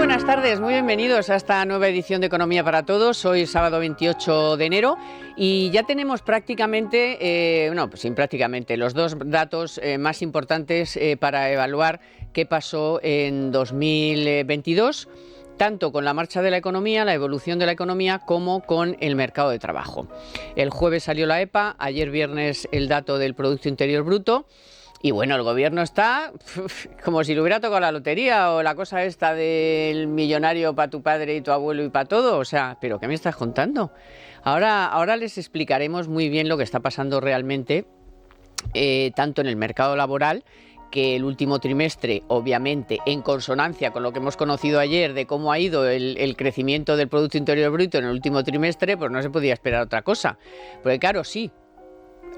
buenas tardes, muy bienvenidos a esta nueva edición de Economía para Todos. Hoy es sábado 28 de enero y ya tenemos prácticamente, los dos datos más importantes para evaluar qué pasó en 2022, tanto con la marcha de la economía, la evolución de la economía, como con el mercado de trabajo. El jueves salió la EPA, ayer viernes el dato del Producto Interior Bruto. Y bueno, el gobierno está como si le hubiera tocado la lotería o la cosa esta del millonario para tu padre y tu abuelo y para todo. O sea, ¿pero qué me estás contando? Ahora les explicaremos muy bien lo que está pasando realmente, tanto en el mercado laboral, que el último trimestre, obviamente, en consonancia con lo que hemos conocido ayer de cómo ha ido el crecimiento del Producto Interior Bruto en el último trimestre, pues no se podía esperar otra cosa. Porque claro, sí,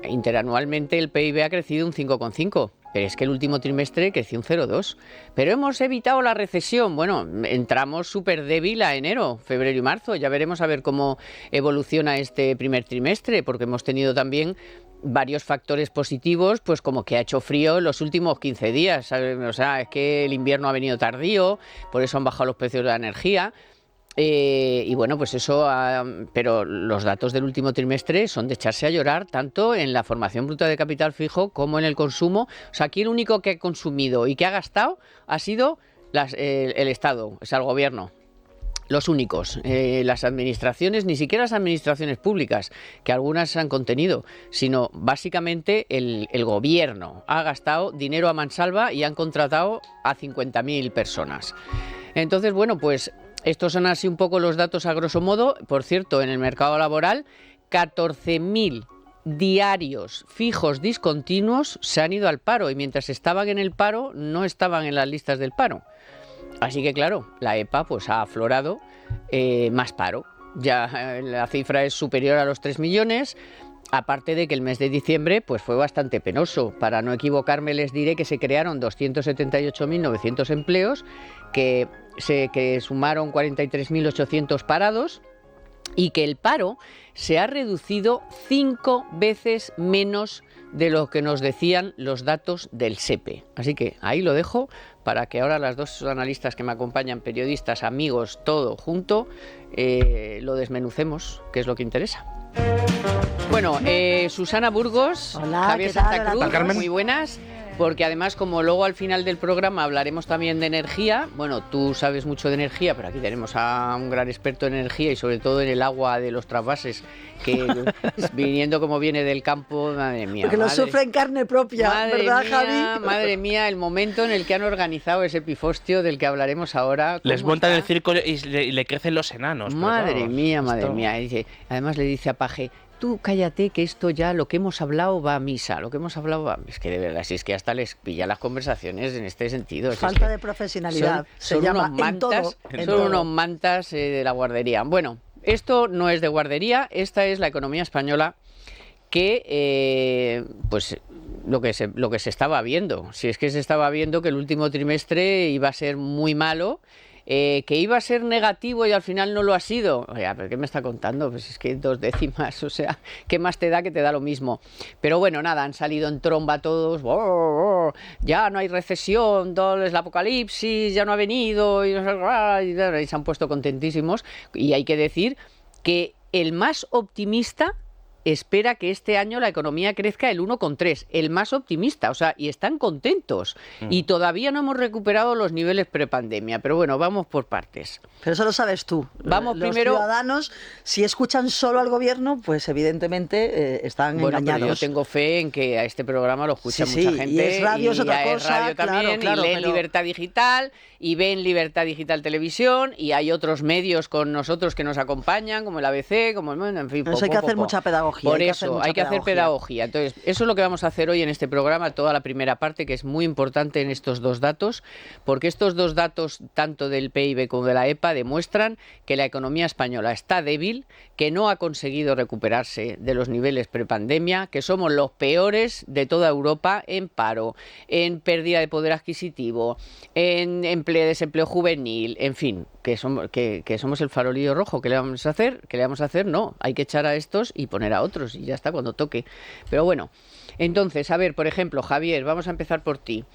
interanualmente el PIB ha crecido un 5,5, pero es que el último trimestre creció un 0,2. Pero hemos evitado la recesión. Bueno, entramos súper débil a enero, febrero y marzo. Ya veremos a ver cómo evoluciona este primer trimestre, porque hemos tenido también varios factores positivos, pues como que ha hecho frío en los últimos 15 días. O sea, es que el invierno ha venido tardío, por eso han bajado los precios de la energía. Y bueno, pues eso, pero los datos del último trimestre son de echarse a llorar, tanto en la formación bruta de capital fijo como en el consumo. O sea, aquí el único que ha consumido y que ha gastado ha sido el Estado, o sea, el gobierno. Los únicos, las administraciones, ni siquiera las administraciones públicas, que algunas se han contenido, sino básicamente el gobierno ha gastado dinero a mansalva y han contratado a 50.000 personas. Entonces, bueno, pues estos son así un poco los datos a grosso modo. Por cierto, en el mercado laboral, 14.000 diarios fijos discontinuos se han ido al paro y mientras estaban en el paro no estaban en las listas del paro. Así que claro, la EPA pues ha aflorado más paro. Ya la cifra es superior a los 3 millones. Aparte de que el mes de diciembre pues fue bastante penoso. Para no equivocarme les diré que se crearon 278.900 empleos, que sumaron 43.800 parados y que el paro se ha reducido 5 veces menos de lo que nos decían los datos del SEPE. Así que ahí lo dejo para que ahora las dos analistas que me acompañan, periodistas, amigos, todo junto, lo desmenucemos, que es lo que interesa. Bueno, Susana Burgos, hola, Javier Santa Cruz, muy buenas, porque además como luego al final del programa hablaremos también de energía, bueno, tú sabes mucho de energía, pero aquí tenemos a un gran experto en energía y sobre todo en el agua de los trasvases, que viniendo como viene del campo, madre mía. Porque lo sufre en carne propia, ¿verdad, Javi? Madre mía, el momento en el que han organizado ese pifostio del que hablaremos ahora. Les montan el circo y le crecen los enanos. Madre mía. Además le dice a Paje: tú cállate, que esto ya, lo que hemos hablado va a misa, Es que de verdad, si es que hasta les pilla las conversaciones en este sentido. Falta de profesionalidad, son unos mantas de la guardería. Bueno, esto no es de guardería, esta es la economía española que, pues lo que se estaba viendo. Si es que se estaba viendo que el último trimestre iba a ser muy malo, que iba a ser negativo y al final no lo ha sido. Oiga, ¿pero qué me está contando? Pues es que 2 décimas, o sea, ¿qué más te da que te da lo mismo? Pero bueno, nada, han salido en tromba todos, ya no hay recesión, todo es el apocalipsis, ya no ha venido, y se han puesto contentísimos. Y hay que decir que el más optimista espera que este año la economía crezca el 1,3, el más optimista, o sea, y están contentos. Y todavía no hemos recuperado los niveles prepandemia, pero bueno, vamos por partes. Pero eso lo sabes tú. Vamos los primero. Los ciudadanos, si escuchan solo al gobierno, pues evidentemente están engañados. Pero yo tengo fe en que a este programa lo escucha mucha gente. Y es radio, es otra cosa. Es radio también, claro, y leen Libertad Digital, y ven Libertad Digital Televisión, y hay otros medios con nosotros que nos acompañan, como el ABC, como el... En fin, hay que hacer mucha pedagogía. Por eso, hay que hacer pedagogía. Entonces, eso es lo que vamos a hacer hoy en este programa, toda la primera parte, que es muy importante en estos dos datos, porque estos dos datos, tanto del PIB como de la EPA, demuestran que la economía española está débil, que no ha conseguido recuperarse de los niveles prepandemia, que somos los peores de toda Europa en paro, en pérdida de poder adquisitivo, en desempleo juvenil, en fin, que somos el farolillo rojo. ¿Qué le vamos a hacer? ¿Qué le vamos a hacer? No, hay que echar a estos y poner a otros, y ya está, cuando toque. Pero bueno, entonces, a ver, por ejemplo, Javier, vamos a empezar por ti.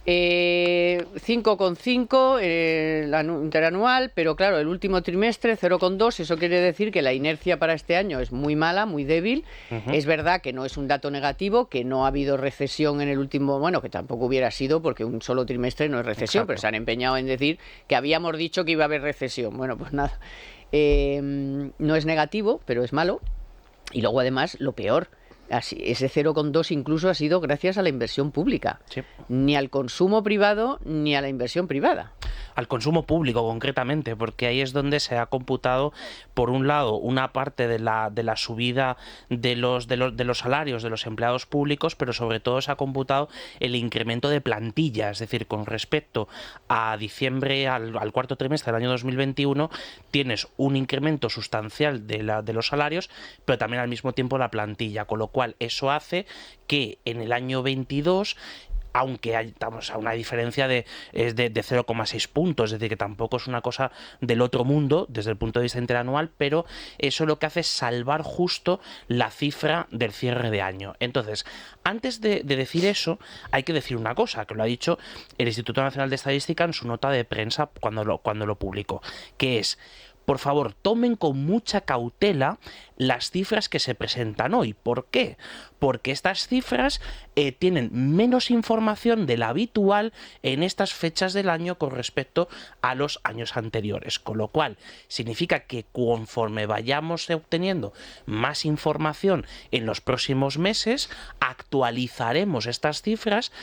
5,5 interanual, pero claro, el último trimestre 0,2, eso quiere decir que la inercia para este año es muy mala, muy débil. Es verdad que no es un dato negativo, que no ha habido recesión en el último, bueno, que tampoco hubiera sido porque un solo trimestre no es recesión. Exacto. Pero se han empeñado en decir que habíamos dicho que iba a haber recesión. Bueno, pues nada, no es negativo, pero es malo. Y luego además lo peor, ese 0,2 incluso ha sido gracias a la inversión pública. Sí. Ni al consumo privado ni a la inversión privada. Al consumo público concretamente, porque ahí es donde se ha computado, por un lado, una parte de la subida de los salarios de los empleados públicos, pero sobre todo se ha computado el incremento de plantilla, es decir, con respecto a diciembre, al cuarto trimestre del año 2021, tienes un incremento sustancial de los salarios, pero también al mismo tiempo la plantilla, con lo cual eso hace que en el año 22, aunque estamos a una diferencia de 0,6 puntos, es decir, que tampoco es una cosa del otro mundo desde el punto de vista interanual, pero eso lo que hace es salvar justo la cifra del cierre de año. Entonces, antes de decir eso, hay que decir una cosa, que lo ha dicho el Instituto Nacional de Estadística en su nota de prensa cuando lo publicó, que es: por favor, tomen con mucha cautela las cifras que se presentan hoy. ¿Por qué? Porque estas cifras tienen menos información de la habitual en estas fechas del año con respecto a los años anteriores. Con lo cual, significa que conforme vayamos obteniendo más información en los próximos meses, actualizaremos estas cifras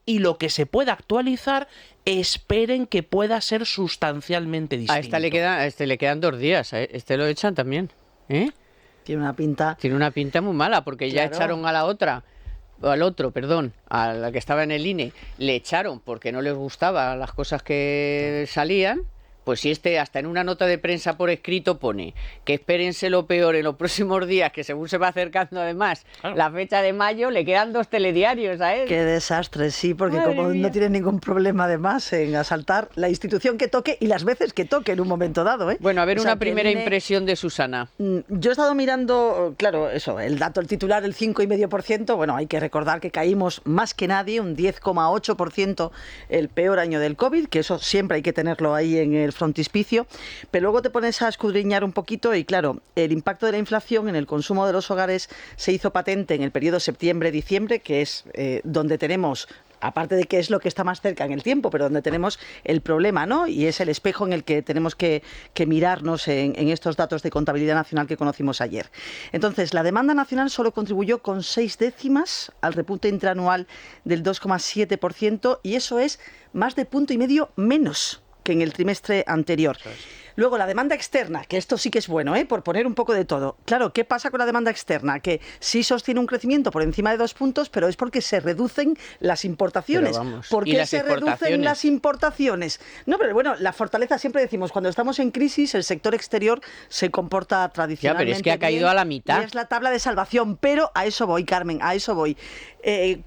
y lo que se pueda actualizar, esperen que pueda ser sustancialmente distinto. A este le quedan 2 días, este lo echan también. Tiene una pinta muy mala, porque ya echaron a la otra, al otro, perdón, a la que estaba en el INE, le echaron porque no les gustaban las cosas que salían. Pues si hasta en una nota de prensa por escrito pone que espérense lo peor en los próximos días, que según se va acercando además la fecha de mayo, le quedan 2 telediarios a él. Qué desastre, sí, porque Madre como mía. no tiene ningún problema además en asaltar la institución que toque y las veces que toque en un momento dado. Bueno, a ver, una primera impresión de Susana. Yo he estado mirando, claro, eso, el titular, el 5,5%, bueno, hay que recordar que caímos más que nadie, un 10,8%, el peor año del COVID, que eso siempre hay que tenerlo ahí en el frontispicio, pero luego te pones a escudriñar un poquito y claro, el impacto de la inflación en el consumo de los hogares se hizo patente en el periodo septiembre-diciembre, que es donde tenemos, aparte de que es lo que está más cerca en el tiempo, pero donde tenemos el problema, ¿no? Y es el espejo en el que tenemos que mirarnos en estos datos de contabilidad nacional que conocimos ayer. Entonces, la demanda nacional solo contribuyó con 6 décimas al repunte interanual del 2,7%, y eso es más de 1,5 puntos menos que en el trimestre anterior. Luego, la demanda externa, que esto sí que es bueno, por poner un poco de todo. Claro, ¿qué pasa con la demanda externa? Que sí sostiene un crecimiento por encima de 2 puntos, pero es porque se reducen las importaciones. ¿Por qué se reducen las importaciones? No, pero bueno, la fortaleza, siempre decimos, cuando estamos en crisis, el sector exterior se comporta tradicionalmente pero es que ha caído a la mitad. Y es la tabla de salvación, pero a eso voy, Carmen, a eso voy.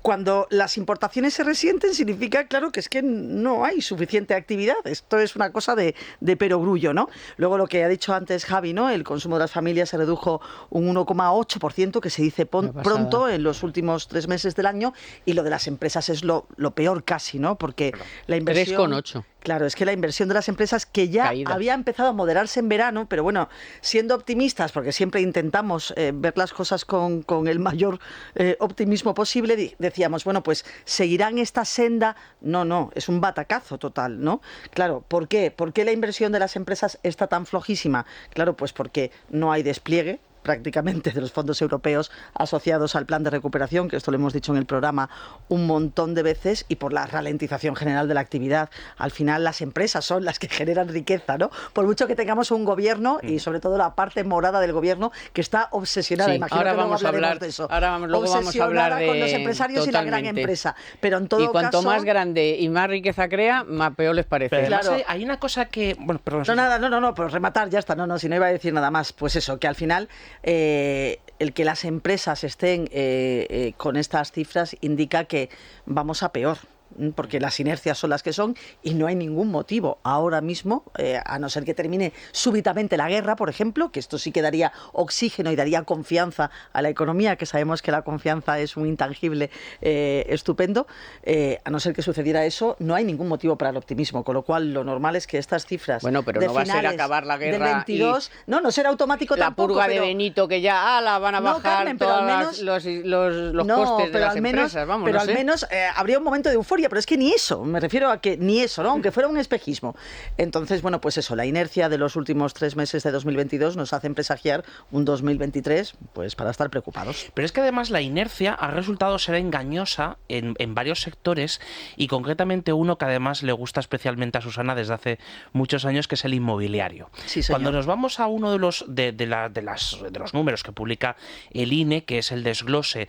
Cuando las importaciones se resienten, significa, claro, que es que no hay suficiente actividad. Esto es una cosa de perogrullo, ¿no? Luego, lo que ha dicho antes Javi, ¿no? El consumo de las familias se redujo un 1,8%, que se dice pronto, en los últimos 3 meses del año, y lo de las empresas es lo peor casi, ¿no? Porque la inversión... 3,8. Claro, es que la inversión de las empresas, que ya había empezado a moderarse en verano, pero bueno, siendo optimistas, porque siempre intentamos ver las cosas con el mayor optimismo posible, decíamos, bueno, pues seguirán esta senda. No, es un batacazo total, ¿no? Claro, ¿por qué? ¿Por qué la inversión de las empresas está tan flojísima? Claro, pues porque no hay despliegue prácticamente de los fondos europeos asociados al plan de recuperación, que esto lo hemos dicho en el programa un montón de veces, y por la ralentización general de la actividad. Al final las empresas son las que generan riqueza, ¿no? Por mucho que tengamos un gobierno, y sobre todo la parte morada del gobierno, que está obsesionada, sí, imagino ahora que vamos a hablar de eso. Luego vamos a hablar de con los empresarios totalmente. Y la gran empresa. Pero en todo y cuanto caso, más grande y más riqueza crea, más peor les parece. Pero claro, hay una cosa que... Bueno, perdón. No, pero rematar, ya está. No, si no iba a decir nada más. Pues eso, que al final... el que las empresas estén con estas cifras indica que vamos a peor. porque las inercias son las que son y no hay ningún motivo ahora mismo, a no ser que termine súbitamente la guerra, por ejemplo, que esto sí que daría oxígeno y daría confianza a la economía, que sabemos que la confianza es un intangible estupendo. A no ser que sucediera eso, no hay ningún motivo para el optimismo, con lo cual lo normal es que estas cifras Bueno, pero de no va a ser finales acabar la guerra del 22, no será automático la tampoco, purga pero de Benito, que ya la van a No, bajar Carmen, pero al todos menos- los no, costes de pero las al menos, empresas, vamos, pero no al sé. menos habría un momento de euforia, pero es que ni eso, me refiero a que ni eso, ¿no? Aunque fuera un espejismo. Entonces, bueno, pues eso, la inercia de los últimos 3 meses de 2022 nos hacen presagiar un 2023, pues para estar preocupados. Pero es que además la inercia ha resultado ser engañosa en varios sectores, y concretamente uno que además le gusta especialmente a Susana desde hace muchos años, que es el inmobiliario. Sí, señor. Cuando nos vamos a uno de los números que publica el INE, que es el desglose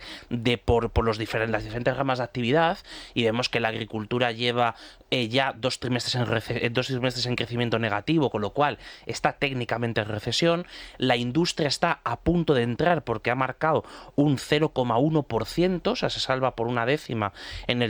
por las diferentes ramas de actividad, y vemos que la agricultura lleva ya 2 trimestres en crecimiento negativo, con lo cual está técnicamente en recesión. La industria está a punto de entrar porque ha marcado un 0,1%, o sea, se salva por 1/10 en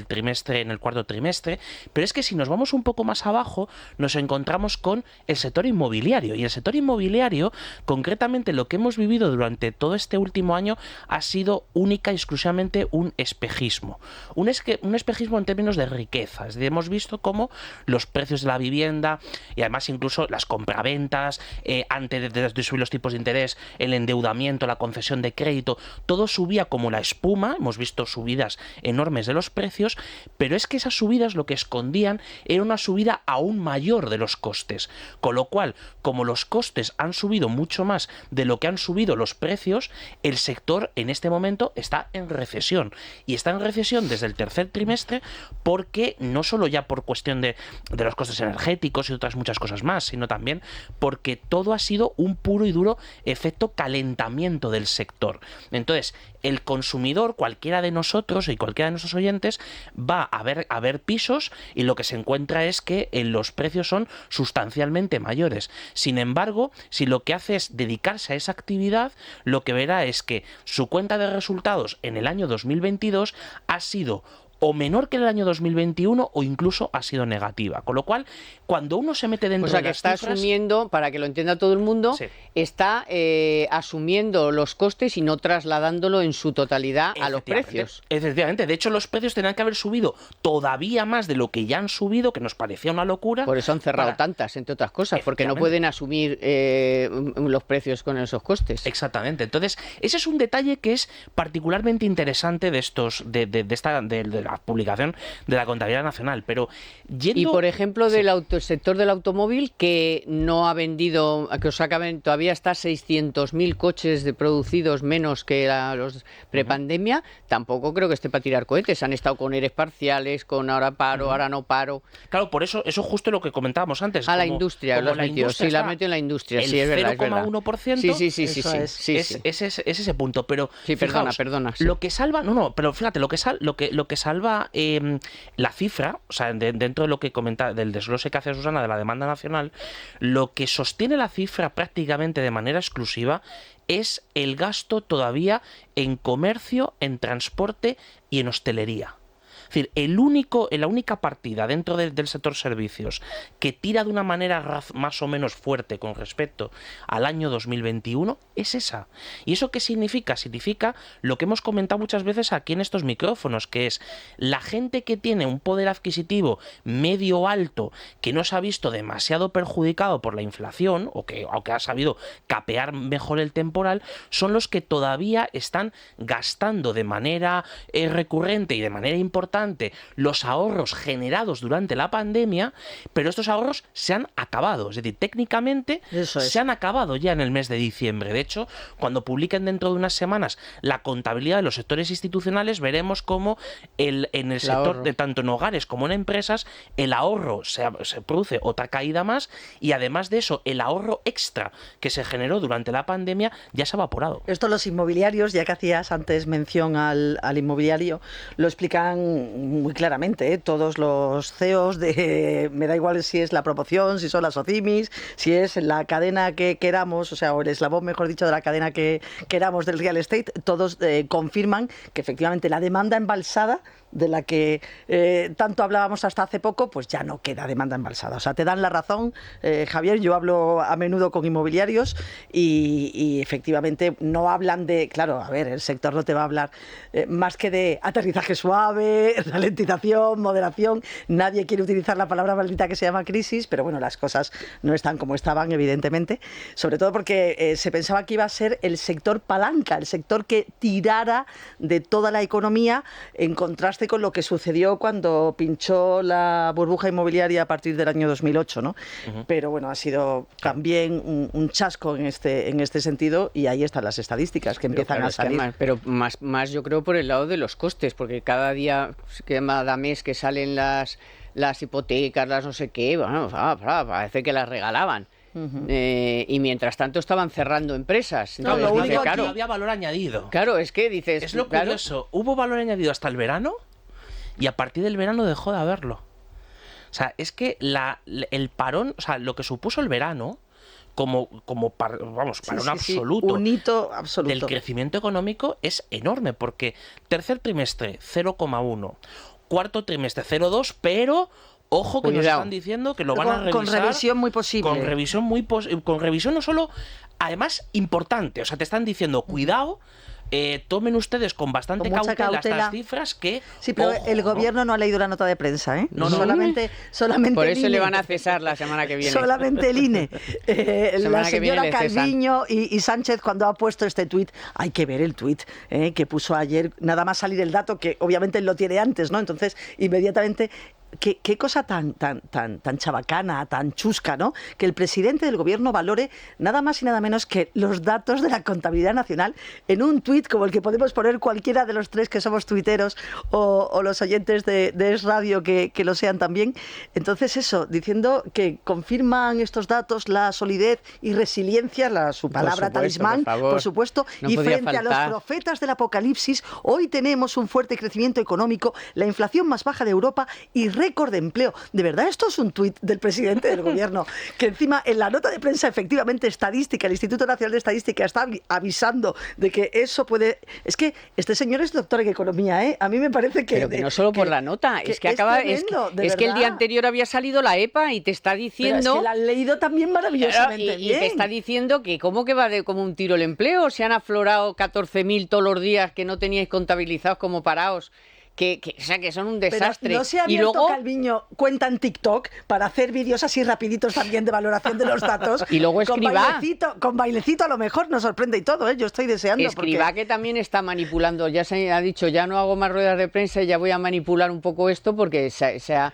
el cuarto trimestre. Pero es que si nos vamos un poco más abajo, nos encontramos con el sector inmobiliario. Y el sector inmobiliario, concretamente lo que hemos vivido durante todo este último año, ha sido única y exclusivamente un espejismo. Un espejismo en términos de riqueza. Es decir, hemos visto cómo los precios de la vivienda, y además incluso las compraventas, antes de subir los tipos de interés, el endeudamiento, la concesión de crédito, todo subía como la espuma. Hemos visto subidas enormes de los precios, pero es que esas subidas lo que escondían era una subida aún mayor de los costes. Con lo cual, como los costes han subido mucho más de lo que han subido los precios, el sector en este momento está en recesión. Y está en recesión desde el tercer trimestre, porque no solo ya por cuestión de los costes energéticos y otras muchas cosas más, sino también porque todo ha sido un puro y duro efecto calentamiento del sector. Entonces, el consumidor, cualquiera de nosotros y cualquiera de nuestros oyentes, va a ver pisos, y lo que se encuentra es que los precios son sustancialmente mayores. Sin embargo, si lo que hace es dedicarse a esa actividad, lo que verá es que su cuenta de resultados en el año 2022 ha sido o menor que en el año 2021, o incluso ha sido negativa. Con lo cual, cuando uno se mete dentro O sea, de que las está cifras, asumiendo, para que lo entienda todo el mundo, Sí. está asumiendo los costes y no trasladándolo en su totalidad a los precios. Efectivamente. De hecho, los precios tenían que haber subido todavía más de lo que ya han subido, que nos parecía una locura. Por eso han cerrado para- tantas, entre otras cosas, porque no Efectivamente. pueden asumir los precios con esos costes. Exactamente. Entonces, ese es un detalle que es particularmente interesante de la publicación de la Contabilidad Nacional. Pero yendo... Y por ejemplo, Sí. del sector del automóvil, que no ha vendido, que os acaben, todavía está 600.000 coches producidos menos que los prepandemia, tampoco creo que esté para tirar cohetes. Han estado con EREs parciales, con ahora paro, ahora no paro. Claro, por eso justo lo que comentábamos antes. A la como- industria, como lo has la metido. industria Sí, la has está metido en la industria, el sí, es verdad, es verdad. 0,1%. Sí, Eso es. sí. Es ese punto, pero Sí, perdona, fijaos, sí. lo que salva, pero fíjate, lo que salva la cifra, o sea, dentro de lo que comenta, del desglose que hace Susana de la demanda nacional, lo que sostiene la cifra prácticamente de manera exclusiva es el gasto todavía en comercio, en transporte y en hostelería. Es decir, la única partida dentro del sector servicios que tira de una manera más o menos fuerte con respecto al año 2021 es esa. ¿Y eso qué significa? Significa lo que hemos comentado muchas veces aquí en estos micrófonos, que es la gente que tiene un poder adquisitivo medio alto, que no se ha visto demasiado perjudicado por la inflación, o que ha sabido capear mejor el temporal, son los que todavía están gastando de manera recurrente y de manera importante los ahorros generados durante la pandemia, pero estos ahorros se han acabado. Es decir, técnicamente Eso es. se han acabado ya en el mes de diciembre. De hecho, cuando publiquen dentro de unas semanas la contabilidad de los sectores institucionales, veremos cómo en el sector, ahorro. de tanto en hogares como en empresas, el ahorro se produce otra caída más, y además de eso, el ahorro extra que se generó durante la pandemia ya se ha evaporado. Esto los inmobiliarios, ya que hacías antes mención al inmobiliario, lo explican muy claramente, ¿eh? Todos los CEOs me da igual si es la promoción, si son las OCIMIs, si es la cadena que queramos, o sea, o el eslabón, mejor dicho, de la cadena que queramos del real estate, todos confirman que efectivamente la demanda embalsada de la que tanto hablábamos hasta hace poco, pues ya no queda demanda embalsada. O sea, te dan la razón, Javier, yo hablo a menudo con inmobiliarios y efectivamente no hablan de, claro, a ver, el sector no te va a hablar más que de aterrizaje suave, ralentización, moderación. Nadie quiere utilizar la palabra maldita que se llama crisis, pero bueno, las cosas no están como estaban, evidentemente, sobre todo porque se pensaba que iba a ser el sector palanca, el sector que tirara de toda la economía, en contraste con lo que sucedió cuando pinchó la burbuja inmobiliaria a partir del año 2008, ¿no? Pero bueno, ha sido también un chasco en este sentido, y ahí están las estadísticas que empiezan a salir. Pero más yo creo por el lado de los costes, porque cada día, cada mes que salen las hipotecas, las no sé qué, bueno, parece que las regalaban. Y mientras tanto estaban cerrando empresas. No, Entonces, lo único claro, que había valor añadido. Claro, es que dices... Es lo claro, curioso, hubo valor añadido hasta el verano y a partir del verano dejó de haberlo. O sea, es que el parón, o sea, lo que supuso el verano como parón absoluto, un hito absoluto del crecimiento económico es enorme, porque tercer trimestre 0,1, cuarto trimestre 0,2, pero ojo que nos están diciendo que lo van a revisar con revisión muy posible. Con revisión no solo, además importante, o sea, te están diciendo, cuidado, tomen ustedes con bastante cautela estas cifras que... Sí, pero ojo, el gobierno no ha leído la nota de prensa, ¿eh? No. Solamente por eso el INE. le van a cesar la semana que viene. Solamente el INE. La señora Calviño y Sánchez, cuando ha puesto este tuit, hay que ver el tuit que puso ayer, nada más salir el dato, que obviamente él lo tiene antes, ¿no? Entonces, inmediatamente... Qué cosa tan chabacana, tan chusca, ¿no? Que el presidente del gobierno valore nada más y nada menos que los datos de la contabilidad nacional en un tuit como el que podemos poner cualquiera de los tres que somos tuiteros o los oyentes de Es Radio que lo sean también. Entonces eso, diciendo que confirman estos datos la solidez y resiliencia, su palabra talismán, por supuesto, no y podía frente faltar. a los profetas del apocalipsis, hoy tenemos un fuerte crecimiento económico, la inflación más baja de Europa y récord de empleo. De verdad, esto es un tuit del presidente del gobierno, que encima en la nota de prensa, efectivamente, estadística, el Instituto Nacional de Estadística está avisando de que eso puede... Es que este señor es doctor en economía, ¿eh? A mí me parece que... Pero que no solo por la nota, es que acaba... tremendo, es que el día anterior había salido la EPA y te está diciendo... Pero es que la han leído también maravillosamente claro, bien. Y te está diciendo que cómo que va como un tiro el empleo, se han aflorado 14.000 todos los días que no teníais contabilizados como parados. O sea, que son un desastre. Pero no se ha abierto, y luego Calviño, cuenta en TikTok para hacer vídeos así rapiditos también de valoración de los datos. Y luego Escribá. Con bailecito a lo mejor nos sorprende y todo, ¿eh? Yo estoy deseando. Escribá, que también está manipulando, ya se ha dicho, ya no hago más ruedas de prensa y ya voy a manipular un poco esto porque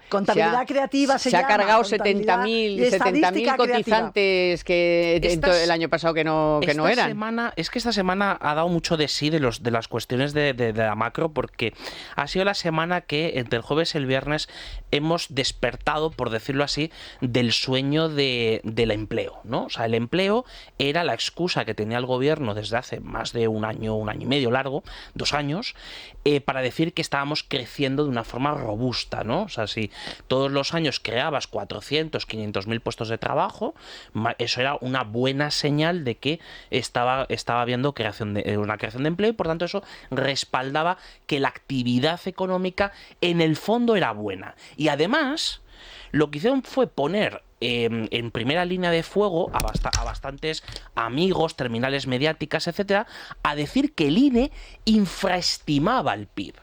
contabilidad creativa se ha llama, cargado 70.000 cotizantes que el año pasado que no eran. Es que esta semana ha dado mucho de sí de las cuestiones de la macro, porque ha sido la semana que entre el jueves y el viernes hemos despertado, por decirlo así, del sueño del empleo, ¿no? O sea, el empleo era la excusa que tenía el gobierno desde hace más de un año y medio largo, 2 años, para decir que estábamos creciendo de una forma robusta, ¿no? O sea, si todos los años creabas 400, 500.000 puestos de trabajo, eso era una buena señal de que estaba habiendo una creación de empleo, y por tanto eso respaldaba que la actividad económica en el fondo era buena. Y además lo que hicieron fue poner en primera línea de fuego a bastantes amigos, terminales mediáticas, etcétera, a decir que el INE infraestimaba el PIB.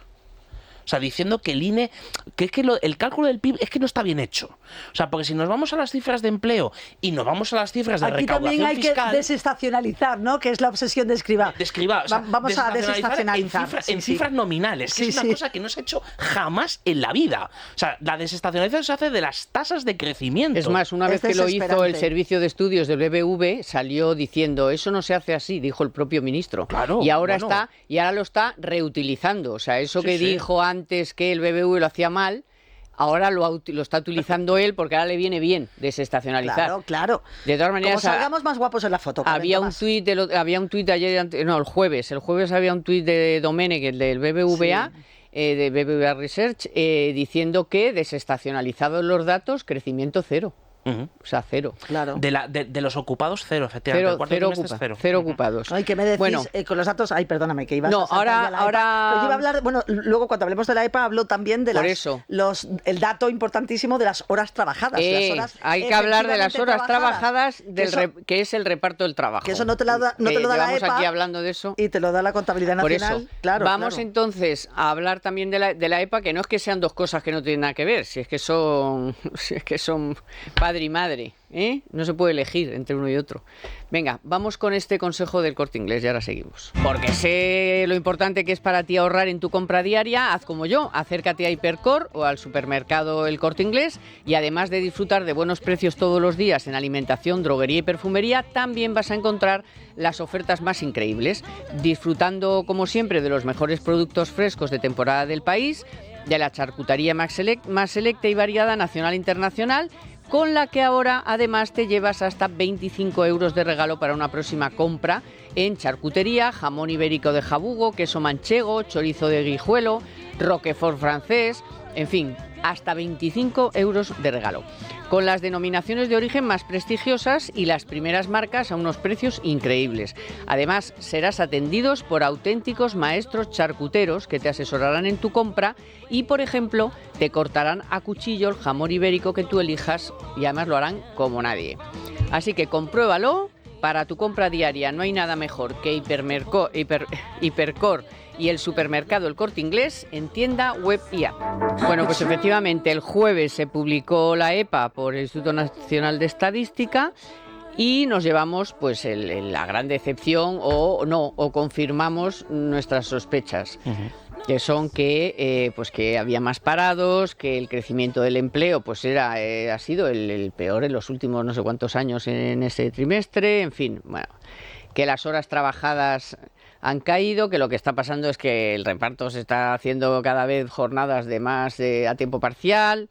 O sea, diciendo que el INE, el cálculo del PIB es que no está bien hecho. O sea, porque si nos vamos a las cifras de empleo y nos vamos a las cifras de recaudación fiscal... Aquí también hay que desestacionalizar, ¿no? Que es la obsesión de Escribá. O sea, vamos a desestacionalizar. En cifras nominales, que es una cosa que no se ha hecho jamás en la vida. O sea, la desestacionalización se hace de las tasas de crecimiento. Es más, una vez que lo hizo el Servicio de Estudios del BBV, salió diciendo, eso no se hace así, dijo el propio ministro. Claro, y ahora lo está reutilizando. O sea, eso que dijo antes que el BBV lo hacía mal, ahora lo está utilizando él porque ahora le viene bien desestacionalizar. Claro. De todas maneras, como salgamos más guapos en la foto. Había un tuit de ayer, no, el jueves había un tuit de Domenech, el del BBVA, de BBVA Research, diciendo que desestacionalizados los datos, crecimiento cero. O sea, cero. Claro. De los ocupados, cero, efectivamente. Cero ocupados. Ay, ¿qué me decís Bueno, con los datos? Ay, perdóname, que ibas no, a saltar ya la EPA. ahora... Pero yo iba a hablar, bueno, luego cuando hablemos de la EPA hablo también de Por eso. el dato importantísimo de las horas trabajadas. Las horas hay que hablar de las horas trabajadas, que es el reparto del trabajo. Que eso no te lo da la llevamos EPA aquí hablando de eso. y te lo da la Contabilidad Por Nacional. eso, Claro, vamos claro. entonces a hablar también de la EPA, que no es que sean dos cosas que no tienen nada que ver, si es que son padre y madre, ¿eh? No se puede elegir entre uno y otro. Venga, vamos con este consejo del Corte Inglés y ahora seguimos. Porque sé lo importante que es para ti ahorrar en tu compra diaria, haz como yo, acércate a Hipercor o al supermercado El Corte Inglés y además de disfrutar de buenos precios todos los días en alimentación, droguería y perfumería, también vas a encontrar las ofertas más increíbles, disfrutando como siempre de los mejores productos frescos de temporada del país, de la charcutería más selecta y variada nacional e internacional, con la que ahora además te llevas hasta 25 euros de regalo para una próxima compra en charcutería, jamón ibérico de jabugo, queso manchego, chorizo de guijuelo, roquefort francés, en fin, hasta 25 euros de regalo, con las denominaciones de origen más prestigiosas y las primeras marcas a unos precios increíbles. Además, serás atendidos por auténticos maestros charcuteros que te asesorarán en tu compra y, por ejemplo, te cortarán a cuchillo el jamón ibérico que tú elijas y además lo harán como nadie. Así que compruébalo. Para tu compra diaria no hay nada mejor que Hipercor y el supermercado El Corte Inglés en tienda, web y app. Bueno, pues efectivamente el jueves se publicó la EPA por el Instituto Nacional de Estadística y nos llevamos pues la gran decepción o confirmamos nuestras sospechas. Que son que había más parados, que el crecimiento del empleo pues ha sido el peor en los últimos no sé cuántos años en ese trimestre, en fin, bueno, que las horas trabajadas han caído, que lo que está pasando es que el reparto se está haciendo cada vez jornadas de más a tiempo parcial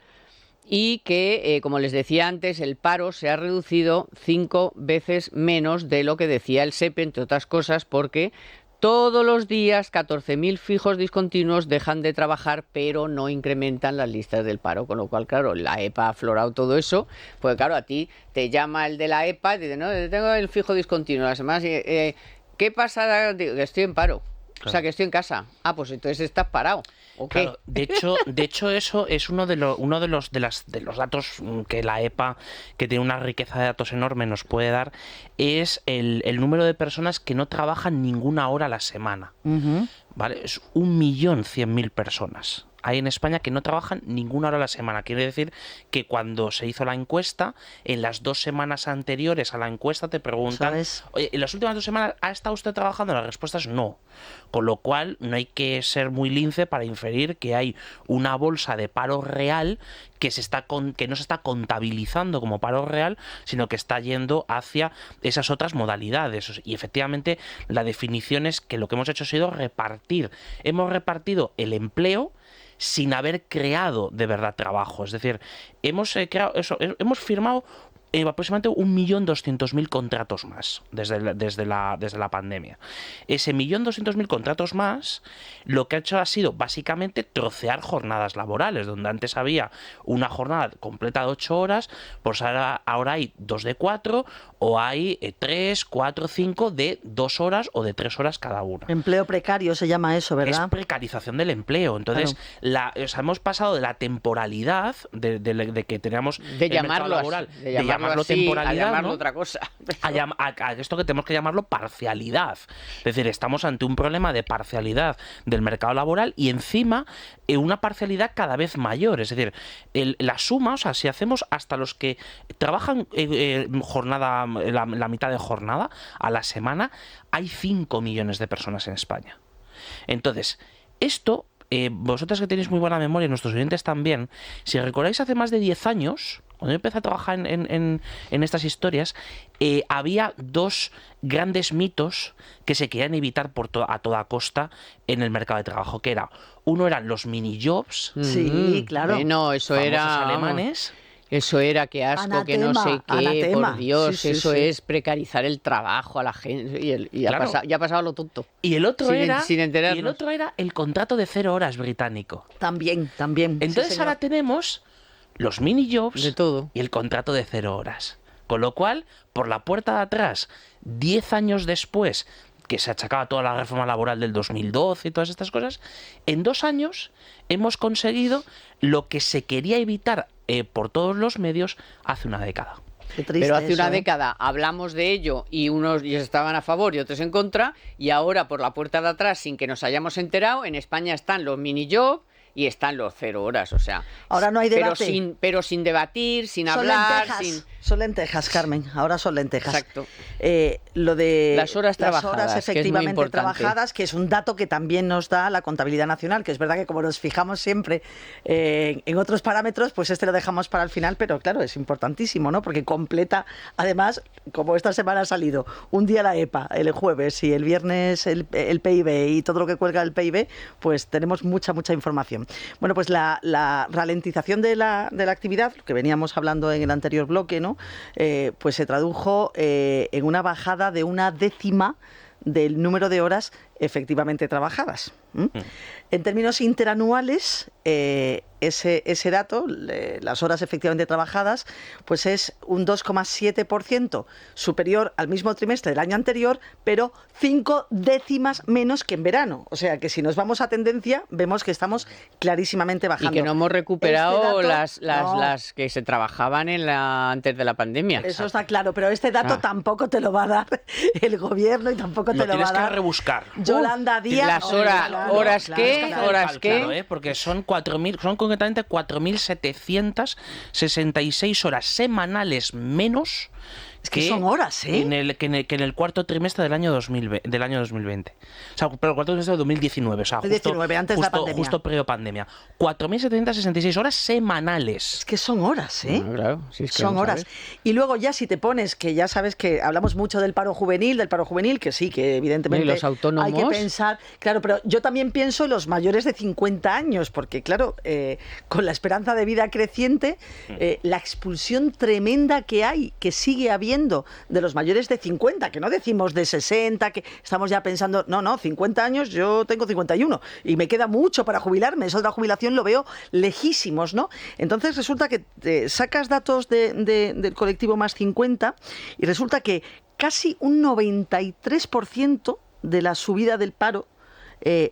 y que, como les decía antes, el paro se ha reducido 5 veces menos de lo que decía el SEPE, entre otras cosas, porque todos los días 14.000 fijos discontinuos dejan de trabajar, pero no incrementan las listas del paro, con lo cual, claro, la EPA ha aflorado todo eso, pues claro, a ti te llama el de la EPA y dice, no, tengo el fijo discontinuo, las semanas, ¿qué pasa? Digo, que estoy en paro. Claro. O sea, que estoy en casa. Ah, pues entonces estás parado. ¿O qué? Claro, de hecho, eso es uno de los datos que la EPA, que tiene una riqueza de datos enorme, nos puede dar, es el número de personas que no trabajan ninguna hora a la semana. ¿Vale? Es 1.100.000 personas. Hay en España que no trabajan ninguna hora a la semana. Quiere decir que cuando se hizo la encuesta, en las 2 semanas anteriores a la encuesta te preguntan, oye, ¿en las últimas 2 semanas ha estado usted trabajando? La respuesta es no. Con lo cual no hay que ser muy lince para inferir que hay una bolsa de paro real que no se está contabilizando como paro real, sino que está yendo hacia esas otras modalidades. Y efectivamente la definición es que lo que hemos hecho ha sido repartir. Hemos repartido el empleo sin haber creado de verdad trabajo. Es decir, hemos firmado aproximadamente 1.200.000 contratos más desde la pandemia. Ese 1.200.000 contratos más lo que ha hecho ha sido básicamente trocear jornadas laborales, donde antes había una jornada completa de 8 horas, pues ahora hay 2 de 4 o hay 3, 4, 5 de 2 horas o de 3 horas cada una. Empleo precario se llama eso, ¿verdad? Es precarización del empleo. Entonces, claro, hemos pasado de la temporalidad de que teníamos de llamarlo laboral, de llamarlo así, temporalidad, a llamarlo, ¿no?, otra cosa. A esto que tenemos que llamarlo parcialidad. Es decir, estamos ante un problema de parcialidad del mercado laboral y encima una parcialidad cada vez mayor. Es decir, la suma, o sea, si hacemos hasta los que trabajan jornada, la mitad de jornada a la semana, hay 5 millones de personas en España. Entonces, esto, vosotras que tenéis muy buena memoria y nuestros oyentes también, si recordáis hace más de 10 años, cuando yo empecé a trabajar en estas historias, había 2 grandes mitos que se querían evitar a toda costa en el mercado de trabajo, que uno eran los mini jobs, sí, claro, no, eso era alemanes. Eso era, qué asco, anatema, que no sé qué, anatema. Por Dios, sí, eso sí. Es precarizar el trabajo a la gente y claro, ya ha pasado lo tonto. Y el otro sin enterarnos. Y el otro era el contrato de 0 horas británico. También. Entonces sí, ahora tenemos los mini jobs De todo. y el contrato de 0 horas. Con lo cual, por la puerta de atrás, 10 años después, que se achacaba toda la reforma laboral del 2012 y todas estas cosas, en 2 años hemos conseguido lo que se quería evitar por todos los medios hace una década. Qué triste Pero hace eso, una ¿eh? década hablamos de ello y unos estaban a favor y otros en contra, y ahora por la puerta de atrás, sin que nos hayamos enterado, en España están los mini jobs y están los 0 horas, o sea. Ahora no hay debate. Pero sin debatir, sin Son hablar, lentejas. Son lentejas, Carmen. Ahora son lentejas. Exacto. Lo de Las horas trabajadas, que es muy efectivamente importante. trabajadas, que es un dato que también nos da la contabilidad nacional, que es verdad que como nos fijamos siempre en otros parámetros, pues este lo dejamos para el final, pero claro, es importantísimo, ¿no? Porque completa, además, como esta semana ha salido un día la EPA, el jueves, y el viernes el PIB y todo lo que cuelga el PIB, pues tenemos mucha información. Bueno, pues la ralentización de la actividad, lo que veníamos hablando en el anterior bloque, ¿no? Pues se tradujo en una bajada de 1/10 del número de horas efectivamente trabajadas. En términos interanuales, ese dato, las horas efectivamente trabajadas, pues es un 2,7% superior al mismo trimestre del año anterior, pero 5 décimas menos que en verano. O sea que si nos vamos a tendencia, vemos que estamos clarísimamente bajando. Y que no hemos recuperado Este dato, las que se trabajaban antes de la pandemia. Eso está claro, pero este dato tampoco te lo va a dar el gobierno y tampoco te lo va a tienes que dar rebuscar. Yolanda Díaz. las horas que, horas que. Claro, porque son concretamente 4.766 horas semanales menos. Es que son horas, ¿eh? Que en el cuarto trimestre del año 2020. O sea, pero el cuarto trimestre de 2019. O sea, justo, 19, antes de la pandemia. Justo pre-pandemia. 4.766 horas semanales. Es que son horas, ¿eh? Ah, claro, sí, es que son no horas. sabes. Y luego ya si te pones, que ya sabes que hablamos mucho del paro juvenil, que sí, que evidentemente Y los autónomos. hay que pensar. Claro, pero yo también pienso en los mayores de 50 años, porque claro, con la esperanza de vida creciente, la expulsión tremenda que sigue habiendo de los mayores de 50, que no decimos de 60, que estamos ya pensando, no, 50 años, yo tengo 51 y me queda mucho para jubilarme, eso de la jubilación lo veo lejísimos, ¿no? Entonces resulta que sacas datos del colectivo más 50 y resulta que casi un 93% de la subida del paro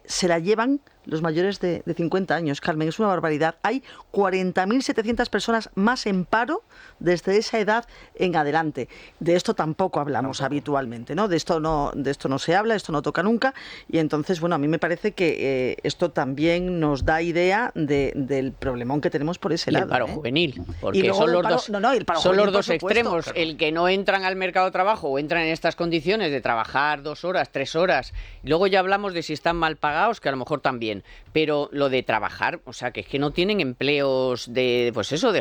se la llevan los mayores de 50 años. Carmen, es una barbaridad. Hay 40.700 personas más en paro desde esa edad en adelante. De esto tampoco hablamos habitualmente, ¿no? De esto no se habla, esto no toca nunca. Y entonces, bueno, a mí me parece que esto también nos da idea del problemón que tenemos por ese Y lado. el paro juvenil, porque luego son el los paro- dos, no, y el paro son juvenil, los dos por supuesto. extremos. Claro. El que no entran al mercado de trabajo o entran en estas condiciones de trabajar 2 horas, 3 horas. Luego ya hablamos de si están mal pagados, que a lo mejor también. Pero lo de trabajar, o sea, que es que no tienen empleos de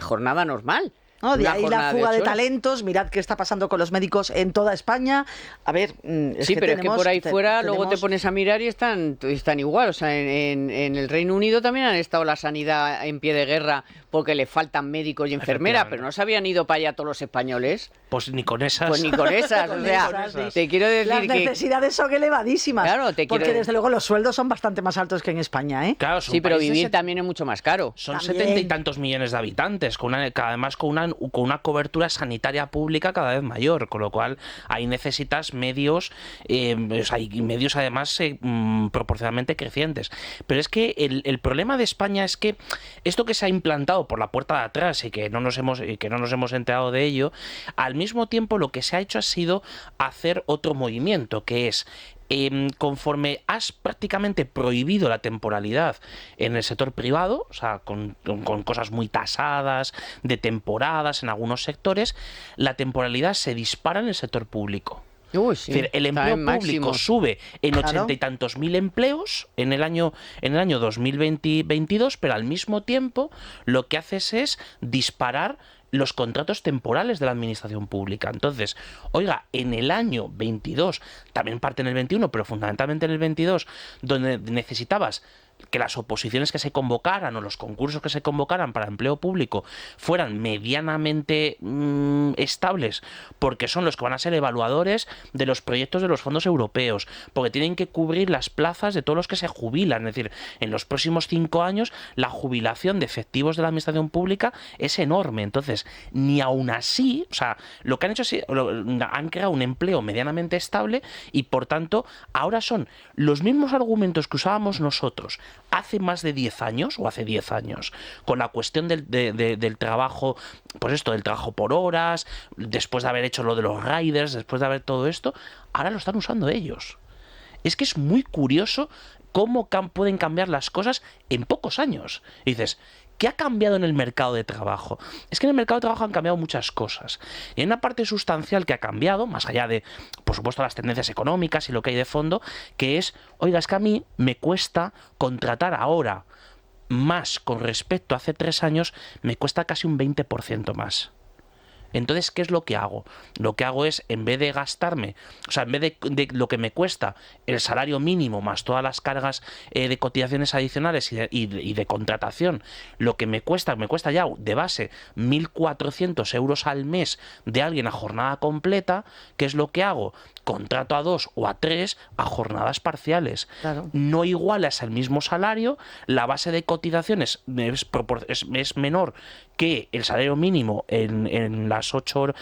jornada normal. No, de Una ahí la jornada de fuga de 8 horas. talentos. Mirad qué está pasando con los médicos en toda España. A ver, Sí, pero es que por ahí fuera luego te tenemos- pones a mirar y están igual. O sea, en el Reino Unido también han estado la sanidad en pie de guerra porque le faltan médicos y enfermeras, Efectivamente. pero no se habían ido para allá todos los españoles. Pues ni con esas. Pues ni con esas, o Con sea, esas. te quiero decir Las que... necesidades son elevadísimas. Claro, te quiero- porque desde luego los sueldos son bastante más altos que en España, ¿eh? Claro, son Sí, pero países vivir también es mucho más caro. Son También. 70 y tantos millones de habitantes, además con una cobertura sanitaria pública cada vez mayor, con lo cual ahí necesitas medios, hay medios además proporcionalmente crecientes. Pero es que el problema de España es que esto que se ha implantado por la puerta de atrás y que no nos hemos enterado de ello, al mismo tiempo lo que se ha hecho ha sido hacer otro movimiento, que es conforme has prácticamente prohibido la temporalidad en el sector privado, o sea, con cosas muy tasadas, de temporadas en algunos sectores, la temporalidad se dispara en el sector público. Uy, sí, Es decir, el está empleo en público máximos. sube en Claro. 80 y tantos mil empleos en el año 2022, pero al mismo tiempo lo que haces es disparar los contratos temporales de la administración pública. Entonces, oiga, en el año 22, también parte en el 21, pero fundamentalmente en el 22, donde necesitabas que las oposiciones que se convocaran o los concursos que se convocaran para empleo público fueran medianamente estables, porque son los que van a ser evaluadores de los proyectos de los fondos europeos, porque tienen que cubrir las plazas de todos los que se jubilan. Es decir, en los próximos 5 años la jubilación de efectivos de la administración pública es enorme. Entonces, ni aún así, o sea, lo que han hecho es han creado un empleo medianamente estable y, por tanto, ahora son los mismos argumentos que usábamos nosotros hace más de 10 años o hace 10 años con la cuestión del trabajo, pues esto, del trabajo por horas, después de haber hecho lo de los riders, después de haber todo esto, ahora lo están usando ellos. Es que es muy curioso cómo pueden cambiar las cosas en pocos años. Y dices, ¿qué ha cambiado en el mercado de trabajo? Es que en el mercado de trabajo han cambiado muchas cosas. Y hay una parte sustancial que ha cambiado, más allá de, por supuesto, las tendencias económicas y lo que hay de fondo, que es, oiga, es que a mí me cuesta contratar ahora más con respecto a hace 3 años, me cuesta casi un 20% más. Entonces, ¿qué es lo que hago? Lo que hago es, en vez de gastarme, o sea, en vez de lo que me cuesta el salario mínimo más todas las cargas de cotizaciones adicionales y de contratación, lo que me cuesta ya de base 1.400 euros al mes de alguien a jornada completa, ¿qué es lo que hago? Contrato a 2 o a 3 a jornadas parciales. Claro. No igualas el mismo salario, la base de cotizaciones es menor que el salario mínimo en las 8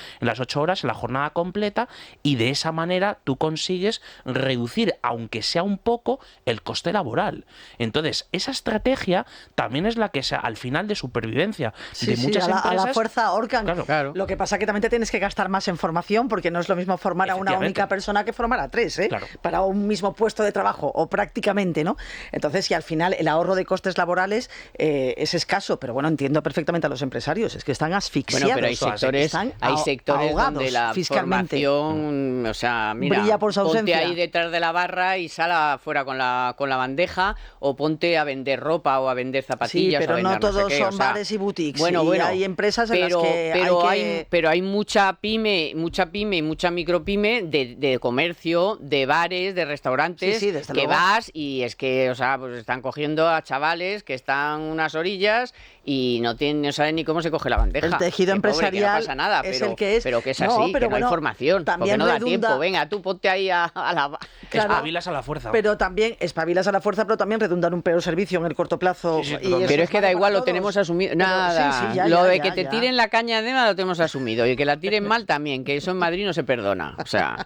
horas, en la jornada completa, y de esa manera tú consigues reducir, aunque sea un poco, el coste laboral. Entonces, esa estrategia también es la que al final de supervivencia de muchas empresas... a la fuerza ahorcan. Claro. Lo que pasa que también te tienes que gastar más en formación, porque no es lo mismo formar a una única persona que formar a 3, ¿eh? Claro. Para un mismo puesto de trabajo, o prácticamente, ¿no? Entonces, y al final el ahorro de costes laborales es escaso, pero bueno, entiendo perfectamente a los empresarios, es que están asfixiados. Bueno, pero hay sectores donde la formación, o sea, mira, brilla por su ausencia. Ponte ahí detrás de la barra y sal afuera con la bandeja, o ponte a vender ropa o a vender zapatillas. Sí, pero o a vender no todos sé qué, son bares y boutiques. Bueno, hay empresas en las que pero hay mucha pyme y mucha micropyme de comercio, de bares, de restaurantes, sí, desde que luego. vas y es que, o sea, pues están cogiendo a chavales que están unas orillas y no saben ni cómo se coge la bandeja. El tejido empresarial pobre, que no pasa nada, es pero, el que es. pero que es No, así, pero que no bueno, hay formación, porque también no da redunda- tiempo. Venga, tú ponte ahí a la... Claro. Espabilas a la fuerza. Pero también espabilas a la fuerza, pero también redundar un peor servicio en el corto plazo. Sí, y totalmente. eso Pero es que da vale igual, para lo tenemos todos. asumido. Pero Nada, sí, ya, lo de ya, que te ya. tiren la caña encima lo tenemos asumido. Y que la tiren mal también, que eso en Madrid no se perdona. O sea,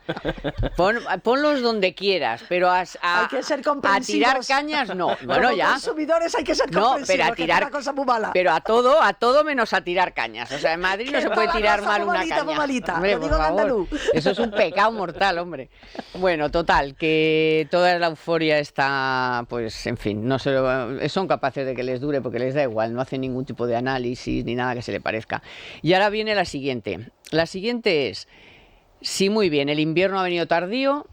ponlos donde quieras, pero Hay que ser a comprensivos. tirar cañas no. Bueno, Como ya. consumidores hay que ser No, comprensivos, pero a que es tirar, una cosa muy mala. pero a todo menos a tirar cañas. O sea, en Madrid no Que se puede está la tirar cosa mal muy una malita, caña. muy malita. Hombre, Lo por digo en favor. andaluz. Eso es un pecado mortal, hombre. Bueno, total, que toda la euforia está, pues, en fin, no son capaces de que les dure porque les da igual, no hacen ningún tipo de análisis ni nada que se le parezca. Y ahora viene la siguiente. La siguiente es, sí, muy bien, el invierno ha venido tardío,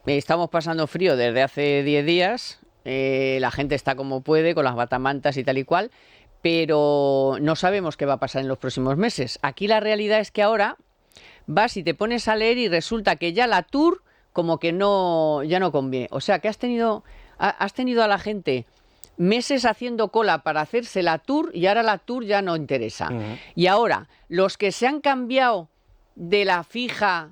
estamos pasando frío desde hace 10 días, la gente está como puede, con las batamantas y tal y cual, pero no sabemos qué va a pasar en los próximos meses. Aquí la realidad es que ahora vas y te pones a leer y resulta que ya la Tour como que ya no conviene. O sea, que has tenido a la gente meses haciendo cola para hacerse la Tour y ahora la Tour ya no interesa. Uh-huh. Y ahora, los que se han cambiado de la fija...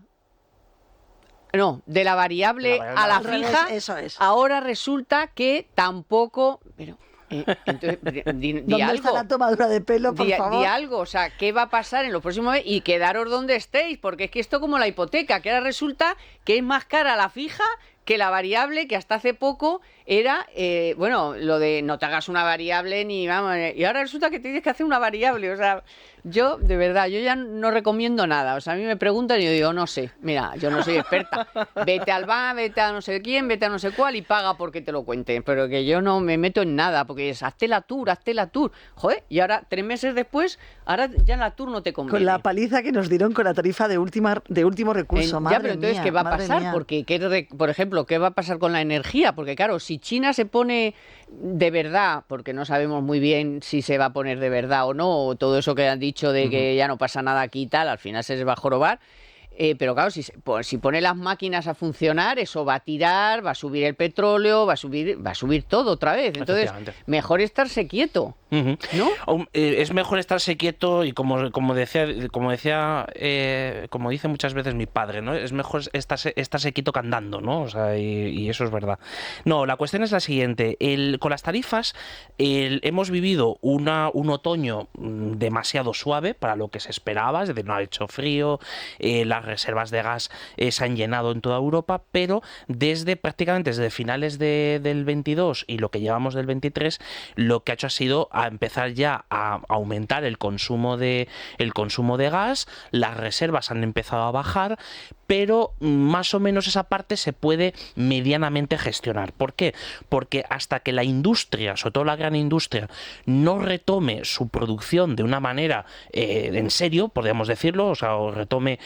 No, de la variable a la Al revés, fija, eso es. ahora resulta que tampoco... Pero, entonces, di ¿Dónde algo. está la tomadura de pelo, por favor? Di algo, o sea, ¿qué va a pasar en los próximos meses? Y quedaros donde estéis, porque es que esto como la hipoteca, que ahora resulta que es más cara la fija que la variable, que hasta hace poco era, bueno, lo de no te hagas una variable ni vamos, y ahora resulta que tienes que hacer una variable, o sea, yo, de verdad, yo ya no recomiendo nada, o sea, a mí me preguntan y yo digo, no sé, mira, yo no soy experta, vete al bar, vete a no sé quién, vete a no sé cuál y paga porque te lo cuenten, pero que yo no me meto en nada, porque es, hazte la Tour, joder, y ahora, 3 meses después, ahora ya la Tour no te conviene. Con la paliza que nos dieron con la tarifa de último recurso, madre Ya, pero entonces, mía, ¿qué va a madre pasar? mía. Porque, por ejemplo, ¿qué va a pasar con la energía? Porque claro, si China se pone de verdad, porque no sabemos muy bien si se va a poner de verdad o no, o todo eso que han dicho de que ya no pasa nada aquí y tal, al final se les va a jorobar, Pero claro, si pone las máquinas a funcionar, eso va a tirar, va a subir el petróleo, va a subir todo otra vez. Entonces, mejor estarse quieto, ¿no? Es mejor estarse quieto y como dice muchas veces mi padre, ¿no? Es mejor estarse quieto que andando, ¿no? O sea, y eso es verdad. No, la cuestión es la siguiente. Con las tarifas hemos vivido un otoño demasiado suave para lo que se esperaba, es decir, no ha hecho frío, las reservas de gas se han llenado en toda Europa, pero prácticamente desde finales del 22 y lo que llevamos del 23, lo que ha hecho ha sido a empezar ya a aumentar el consumo de gas, las reservas han empezado a bajar, pero más o menos esa parte se puede medianamente gestionar. ¿Por qué? Porque hasta que la industria, sobre todo la gran industria, no retome su producción de una manera en serio, podríamos decirlo, o retome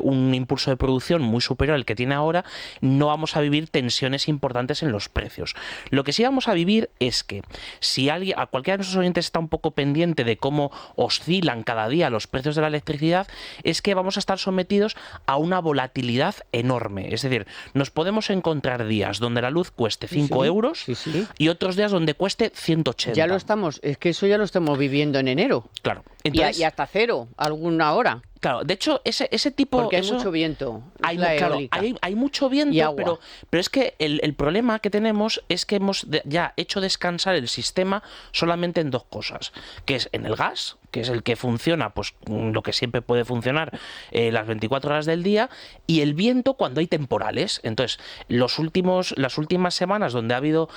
un impulso de producción muy superior al que tiene ahora, no vamos a vivir tensiones importantes en los precios. Lo que sí vamos a vivir es que si a cualquiera de nuestros oyentes está un poco pendiente de cómo oscilan cada día los precios de la electricidad, es que vamos a estar sometidos a una volatilidad enorme. Es decir, nos podemos encontrar días donde la luz cueste 5 euros y otros días donde cueste 180. Es que eso ya lo estamos viviendo en enero. Claro. Entonces, y hasta cero, alguna hora. Claro, de hecho, ese tipo... Porque hay mucho viento. Hay mucho viento, pero es que el problema que tenemos es que hemos ya hecho descansar el sistema solamente en dos cosas, que es en el gas, que es el que funciona, pues lo que siempre puede funcionar las 24 horas del día, y el viento cuando hay temporales. Entonces, las últimas semanas donde ha habido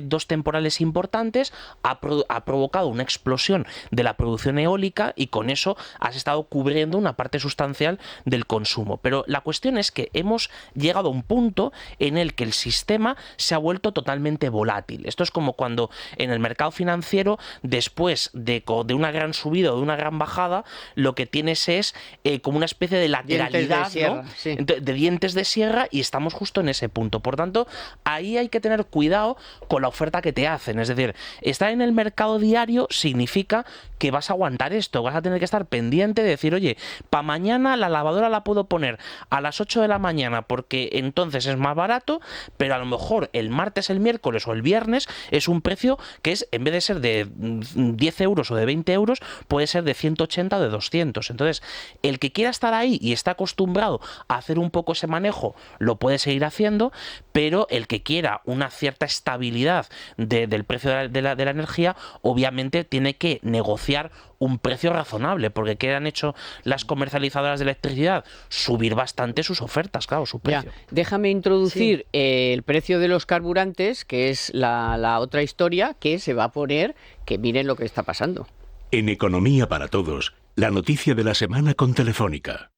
dos temporales importantes, ha provocado una explosión de la producción eólica y con eso has estado cubriendo una parte sustancial del consumo. Pero la cuestión es que hemos llegado a un punto en el que el sistema se ha vuelto totalmente volátil. Esto es como cuando en el mercado financiero, después de una gran subida o de una gran bajada, lo que tienes es como una especie de lateralidad, de dientes de sierra, y estamos justo en ese punto. Por tanto, ahí hay que tener cuidado con la oferta que te hacen. Es decir, estar en el mercado diario significa que vas a aguantar esto, vas a tener que estar pendiente de decir, oye, para mañana la lavadora la puedo poner a las 8 de la mañana porque entonces es más barato, pero a lo mejor el martes, el miércoles o el viernes es un precio que es, en vez de ser de 10 euros o de 20 euros, puede ser de 180 o de 200. Entonces, el que quiera estar ahí y está acostumbrado a hacer un poco ese manejo, lo puede seguir haciendo, pero el que quiera una cierta estabilidad del precio de la energía, obviamente tiene que negociar un precio razonable, porque ¿qué han hecho las comercializadoras de electricidad? Subir bastante sus ofertas, claro, su precio. Ya, déjame introducir el precio de los carburantes, que es la otra historia que se va a poner, que miren lo que está pasando. En Economía para Todos, la noticia de la semana con Telefónica.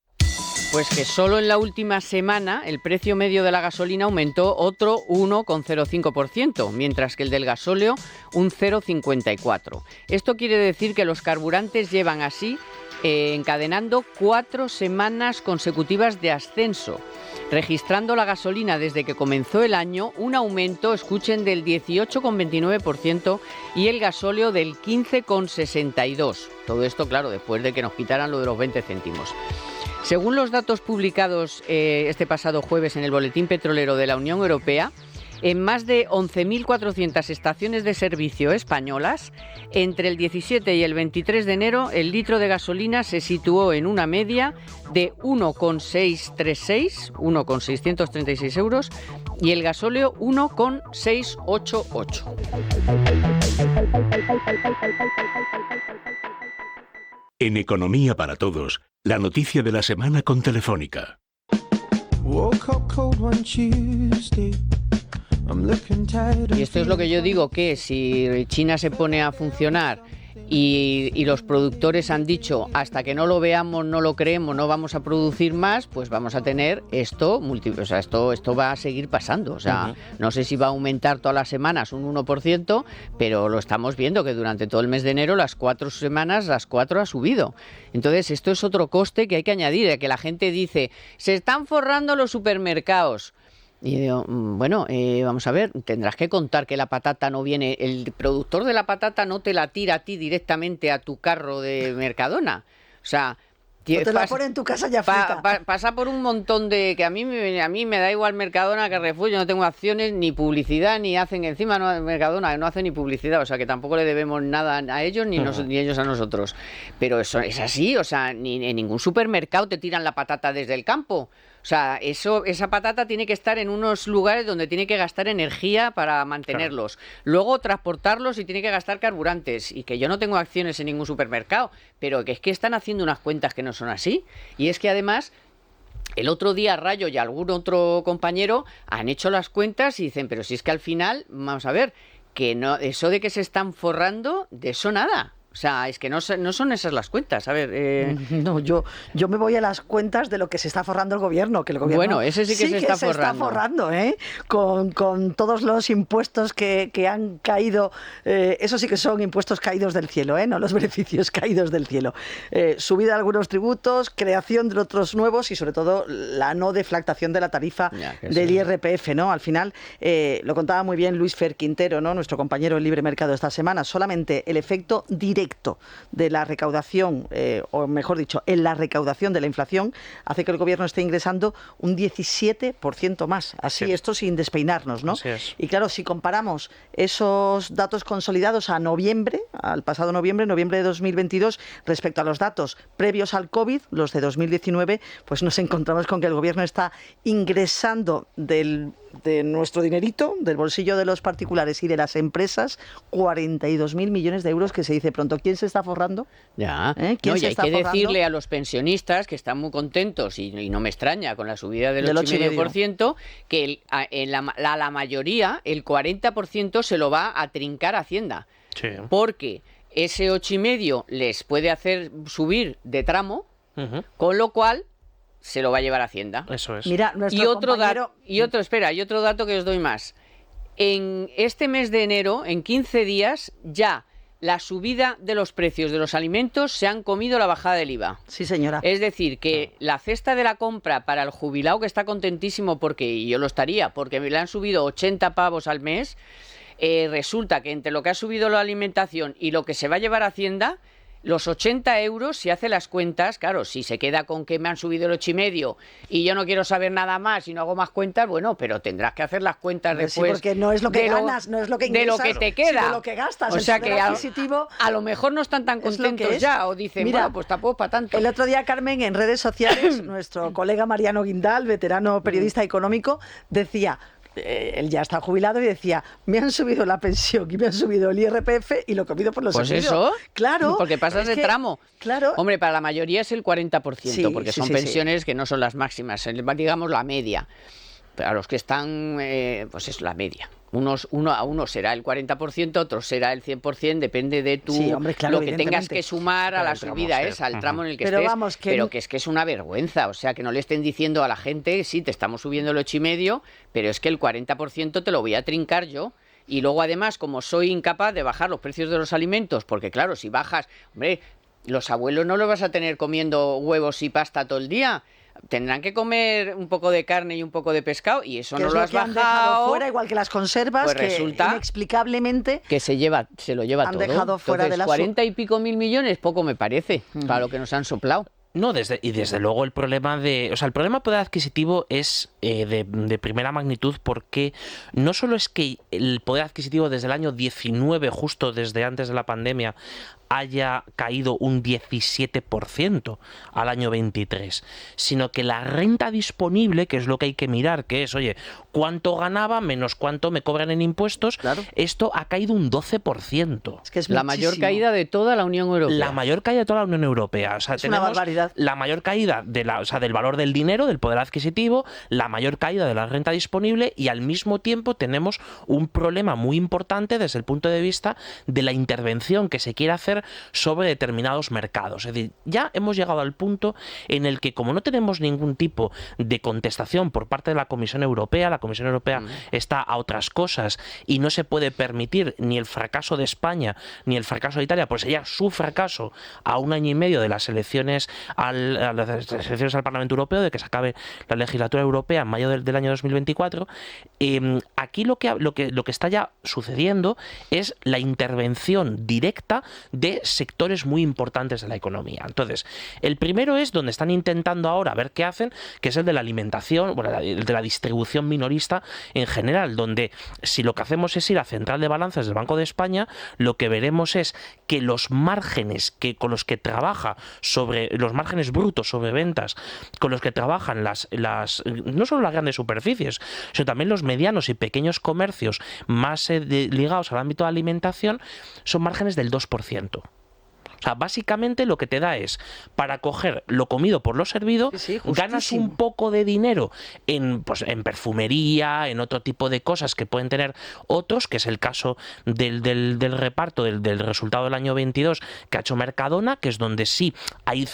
Pues que solo en la última semana el precio medio de la gasolina aumentó otro 1,05%, mientras que el del gasóleo un 0,54%. Esto quiere decir que los carburantes llevan así encadenando 4 semanas consecutivas de ascenso, registrando la gasolina desde que comenzó el año un aumento, escuchen, del 18,29% y el gasóleo del 15,62%. Todo esto, claro, después de que nos quitaran lo de los 20 céntimos. Según los datos publicados este pasado jueves en el Boletín Petrolero de la Unión Europea, en más de 11.400 estaciones de servicio españolas, entre el 17 y el 23 de enero, el litro de gasolina se situó en una media de 1,636 euros y el gasóleo 1,688. En Economía para Todos, la noticia de la semana con Telefónica. Y esto es lo que yo digo, que si China se pone a funcionar y los productores han dicho hasta que no lo veamos, no lo creemos, no vamos a producir más, pues vamos a tener esto, esto va a seguir pasando. O sea, no sé si va a aumentar todas las semanas un 1%, pero lo estamos viendo que durante todo el mes de enero, las 4 semanas, las 4 ha subido. Entonces, esto es otro coste que hay que añadir, de que la gente dice, se están forrando los supermercados. Y digo, bueno, vamos a ver, tendrás que contar que la patata no viene, el productor de la patata no te la tira a ti directamente a tu carro de Mercadona. O sea, O te la pone en tu casa ya frita. Pasa por un montón de... que a mí me da igual Mercadona, Carrefour, yo no tengo acciones ni publicidad, ni hacen encima Mercadona, no hace ni publicidad, o sea que tampoco le debemos nada a ellos ni ellos a nosotros. Pero eso es así, o sea, ni en ningún supermercado te tiran la patata desde el campo. O sea, esa patata tiene que estar en unos lugares donde tiene que gastar energía para mantenerlos. Claro. Luego transportarlos y tiene que gastar carburantes. Y que yo no tengo acciones en ningún supermercado, pero que es que están haciendo unas cuentas que no son así. Y es que además... El otro día Rayo y algún otro compañero han hecho las cuentas y dicen, pero si es que al final, vamos a ver, que no, eso de que se están forrando, de eso nada. O sea, es que no son esas las cuentas. A ver, No, yo me voy a las cuentas de lo que se está forrando el gobierno, que el gobierno bueno, ese sí que se está forrando, ¿eh? Con todos los impuestos que han caído, eso sí que son impuestos caídos del cielo, ¿eh? No los beneficios caídos del cielo. Subida de algunos tributos, creación de otros nuevos y sobre todo la no deflactación de la tarifa del IRPF, ¿no? Al final, lo contaba muy bien Luis Fer Quintero, ¿no? Nuestro compañero del Libre Mercado esta semana, solamente el efecto directo de la recaudación, o mejor dicho, en la recaudación de la inflación, hace que el gobierno esté ingresando un 17% más. Así, esto sin despeinarnos, ¿no? Así es. Y claro, si comparamos esos datos consolidados a noviembre, al pasado noviembre de 2022, respecto a los datos previos al COVID, los de 2019, pues nos encontramos con que el gobierno está ingresando de nuestro dinerito, del bolsillo de los particulares y de las empresas, 42.000 millones de euros, que se dice pronto. ¿Quién se está forrando? Ya. ¿Quién y hay que decirle a los pensionistas, que están muy contentos, y no me extraña, con la subida del 8,5%, que la mayoría, el 40%, se lo va a trincar Hacienda. Sí. Porque ese 8,5% les puede hacer subir de tramo, con lo cual se lo va a llevar Hacienda. Eso es. Mira, y otro dato que os doy más. En este mes de enero, en 15 días, ya la subida de los precios de los alimentos se han comido la bajada del IVA. Sí, señora. Es decir, que la cesta de la compra para el jubilado, que está contentísimo y yo lo estaría, porque me le han subido 80 pavos al mes, resulta que entre lo que ha subido la alimentación y lo que se va a llevar a Hacienda, los 80 euros, si hace las cuentas, claro, si se queda con que me han subido el 8,5 y yo no quiero saber nada más y no hago más cuentas, bueno, pero tendrás que hacer las cuentas después. Sí, porque no es lo que ganas, no es lo que ingresas, de lo que te queda, sino lo que gastas. O sea que adquisitivo, a lo mejor no están tan contentos ya, o dicen, mira, bueno, pues tampoco para tanto. El otro día, Carmen, en redes sociales, nuestro colega Mariano Guindal, veterano periodista económico, decía... él ya está jubilado y decía, me han subido la pensión y me han subido el IRPF y lo he comido por los servicios. Pues eso, claro, porque pasas de tramo. Claro. Hombre, para la mayoría es el 40%, porque son pensiones que no son las máximas, digamos la media. Pero a los que están, pues es la media. A unos será el 40%, otros será el 100%, depende de lo que tengas que sumar a la subida esa, al tramo en el que estés. Vamos, pero que es una vergüenza, o sea, que no le estén diciendo a la gente, sí, te estamos subiendo el 8,5, pero es que el 40% te lo voy a trincar yo. Y luego, además, como soy incapaz de bajar los precios de los alimentos, porque claro, si bajas, hombre, los abuelos no los vas a tener comiendo huevos y pasta todo el día. Tendrán que comer un poco de carne y un poco de pescado y eso no lo has bajado. Han dejado fuera, igual que las conservas, pues que resulta inexplicablemente que se lo lleva han todo. Dejado fuera. Entonces, de 40 y pico mil millones, poco me parece, para lo que nos han soplado. No, desde luego el problema el problema de poder adquisitivo es de primera magnitud, porque no solo es que el poder adquisitivo desde el año 19, justo desde antes de la pandemia, haya caído un 17% al año 23, sino que la renta disponible, que es lo que hay que mirar, que es, oye, cuánto ganaba menos cuánto me cobran en impuestos, esto ha caído un 12%. Es que es la mayor caída de toda la Unión Europea. La mayor caída de toda la Unión Europea. O sea, es una barbaridad. La mayor caída del valor del dinero, del poder adquisitivo, la mayor caída de la renta disponible, y al mismo tiempo tenemos un problema muy importante desde el punto de vista de la intervención que se quiere hacer sobre determinados mercados. Es decir, ya hemos llegado al punto en el que, como no tenemos ningún tipo de contestación por parte de la Comisión Europea está a otras cosas y no se puede permitir ni el fracaso de España ni el fracaso de Italia, pues sería su fracaso a un año y medio de las elecciones al Parlamento Europeo, de que se acabe la legislatura europea en mayo del año 2024. Aquí lo que está ya sucediendo es la intervención directa de de sectores muy importantes de la economía. Entonces, el primero es donde están intentando ahora ver qué hacen, que es el de la alimentación, bueno, el de la distribución minorista en general, donde si lo que hacemos es ir a central de balances del Banco de España, lo que veremos es que los márgenes con los que trabaja sobre los márgenes brutos sobre ventas, con los que trabajan no solo las grandes superficies, sino también los medianos y pequeños comercios más ligados al ámbito de alimentación, son márgenes del 2%. O sea, básicamente lo que te da es, para coger lo comido por lo servido, sí, ganas un poco de dinero en perfumería, en otro tipo de cosas que pueden tener otros, que es el caso del reparto, del resultado del año 22 que ha hecho Mercadona, que es donde sí, ahí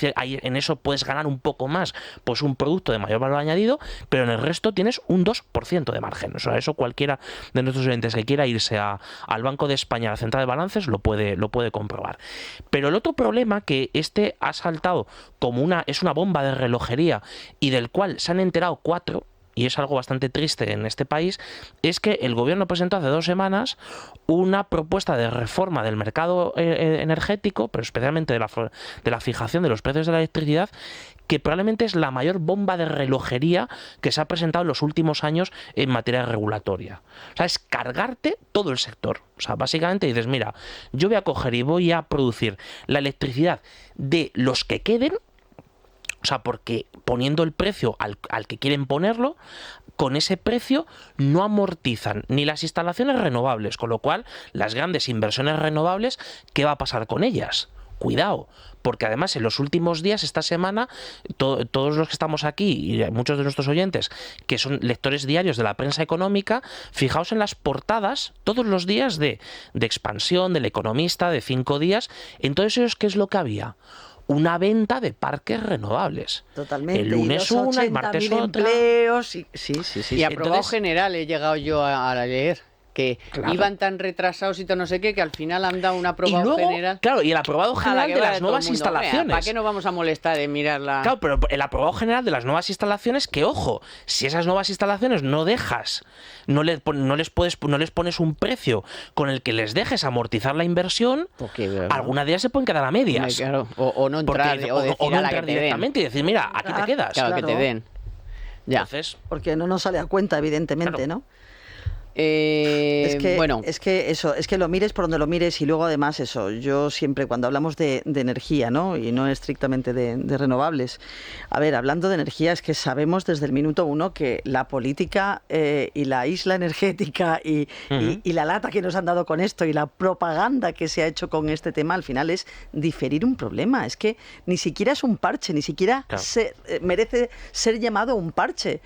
en eso puedes ganar un poco más, pues un producto de mayor valor añadido, pero en el resto tienes un 2% de margen. O sea, eso cualquiera de nuestros oyentes que quiera irse al Banco de España, a la central de balances, lo puede comprobar. Pero el otro problema que ha saltado como es una bomba de relojería y del cual se han enterado 4, y es algo bastante triste en este país, es que el gobierno presentó hace 2 semanas una propuesta de reforma del mercado energético, pero especialmente de la fijación de los precios de la electricidad, que probablemente es la mayor bomba de relojería que se ha presentado en los últimos años en materia regulatoria. O sea, es cargarte todo el sector. O sea, básicamente dices, mira, yo voy a coger y voy a producir la electricidad de los que queden, o sea, porque poniendo el precio al que quieren ponerlo, con ese precio no amortizan ni las instalaciones renovables, con lo cual las grandes inversiones renovables, ¿qué va a pasar con ellas? Cuidado, porque además en los últimos días, esta semana, todos los que estamos aquí y muchos de nuestros oyentes que son lectores diarios de la prensa económica, fijaos en las portadas todos los días de Expansión, del Economista, de 5 días, en todos ellos, ¿qué es lo que había? Una venta de parques renovables. Totalmente. El lunes una, el martes otra. Empleos, sí. Y aprobado general he llegado yo a leer. Que claro, iban tan retrasados y tan no sé qué, que al final han dado un aprobado y luego, general. Claro, y el aprobado general de las nuevas instalaciones. ¿Para qué nos vamos a molestar en mirarla? Claro, pero el aprobado general de las nuevas instalaciones, que ojo, si esas nuevas instalaciones no les pones un precio con el que les dejes amortizar la inversión, alguna de ellas se pueden quedar a medias. Claro, o no entrar, o decir no a la entrar que directamente y decir, mira, aquí te quedas. Claro, que te den. Ya. Entonces, porque no nos sale a cuenta, evidentemente, claro. ¿no? Es que lo mires por donde lo mires, y luego además yo siempre cuando hablamos de energía, ¿no? Y no estrictamente de renovables, a ver, hablando de energía, es que sabemos desde el minuto 1 que la política y la isla energética y la lata que nos han dado con esto y la propaganda que se ha hecho con este tema, al final es diferir un problema. Es que ni siquiera es un parche, ni siquiera merece ser llamado un parche,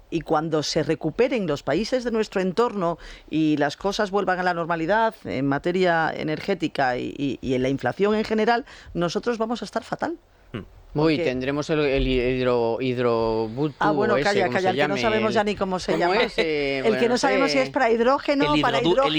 y cuando se recuperen los países de nuestro entorno y las cosas vuelvan a la normalidad en materia energética y en la inflación en general, nosotros vamos a estar fatal. Uy, tendremos el hidrobutu. Bueno, calla, el que no sabemos ya ni cómo se llama. El que no sabemos si es para hidrógeno, el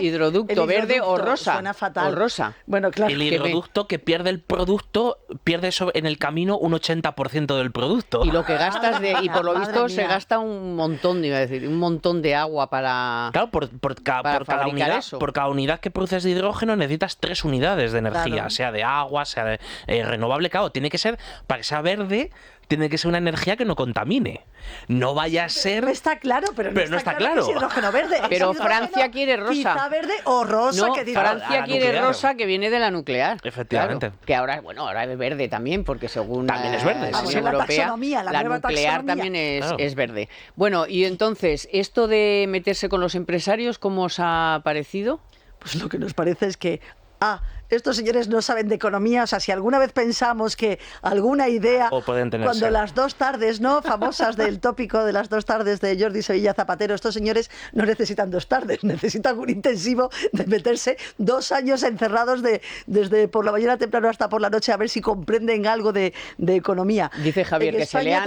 hidroducto verde o rosa. Suena fatal. O rosa. Bueno, claro. El hidroducto que pierde el producto, pierde en el camino un 80% del producto. Y lo que gastas y por lo visto se gasta un montón de agua para. Claro, por cada unidad que produces de hidrógeno necesitas 3 unidades de energía, claro, sea de agua, sea de renovable. Claro, tiene que ser, para que sea verde, tiene que ser una energía que no contamine. No vaya a ser... Está claro, pero no está claro. Que es hidrógeno verde. Pero Francia quiere rosa. Quizá verde o rosa. No, que Francia quiere rosa, que viene de la nuclear. Efectivamente. Claro, que ahora es verde también, porque según también es verde, la Unión Europea, la nuclear también es verde. Bueno, y entonces, esto de meterse con los empresarios, ¿cómo os ha parecido? Pues lo que nos parece es que... estos señores no saben de economía. O sea, si alguna vez pensamos que alguna idea, cuando las 2 tardes, ¿no?, famosas del tópico de las 2 tardes de Jordi Sevilla Zapatero, estos señores no necesitan 2 tardes, necesitan un intensivo de meterse 2 años encerrados desde por la mañana temprano hasta por la noche, a ver si comprenden algo de economía. Dice Javier que se lean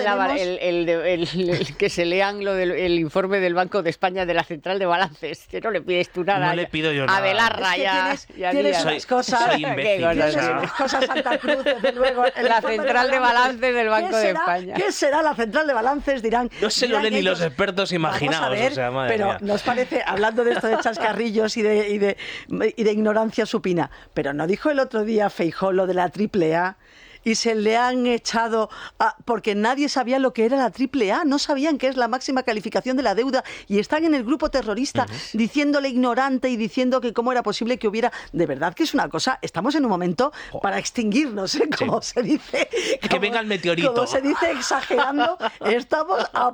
que se lean el informe del Banco de España de la Central de Balances, que no le pides tú nada. No le pido yo nada. A Belarra tienes unas cosas. cosas. Soy imbécil, Tienes o sea. unas cosas Santa Cruz, desde luego. el La informe central de balances del Banco ¿Qué de será? España. ¿Qué será la central de balances? Dirán. No se lo dirán leen ni ellos. los expertos imaginados, Vamos a ver, o sea, madre pero mía. nos parece, hablando de esto de chascarrillos y de ignorancia supina, pero ¿no dijo el otro día Feijóo lo de la AAA? Y se le han echado porque nadie sabía lo que era la AAA, no sabían que es la máxima calificación de la deuda y están en el grupo terrorista diciéndole ignorante y diciendo que cómo era posible que hubiera, de verdad que es una cosa, estamos en un momento para extinguirnos, como se dice. Que venga el meteorito. Como se dice exagerando, estamos a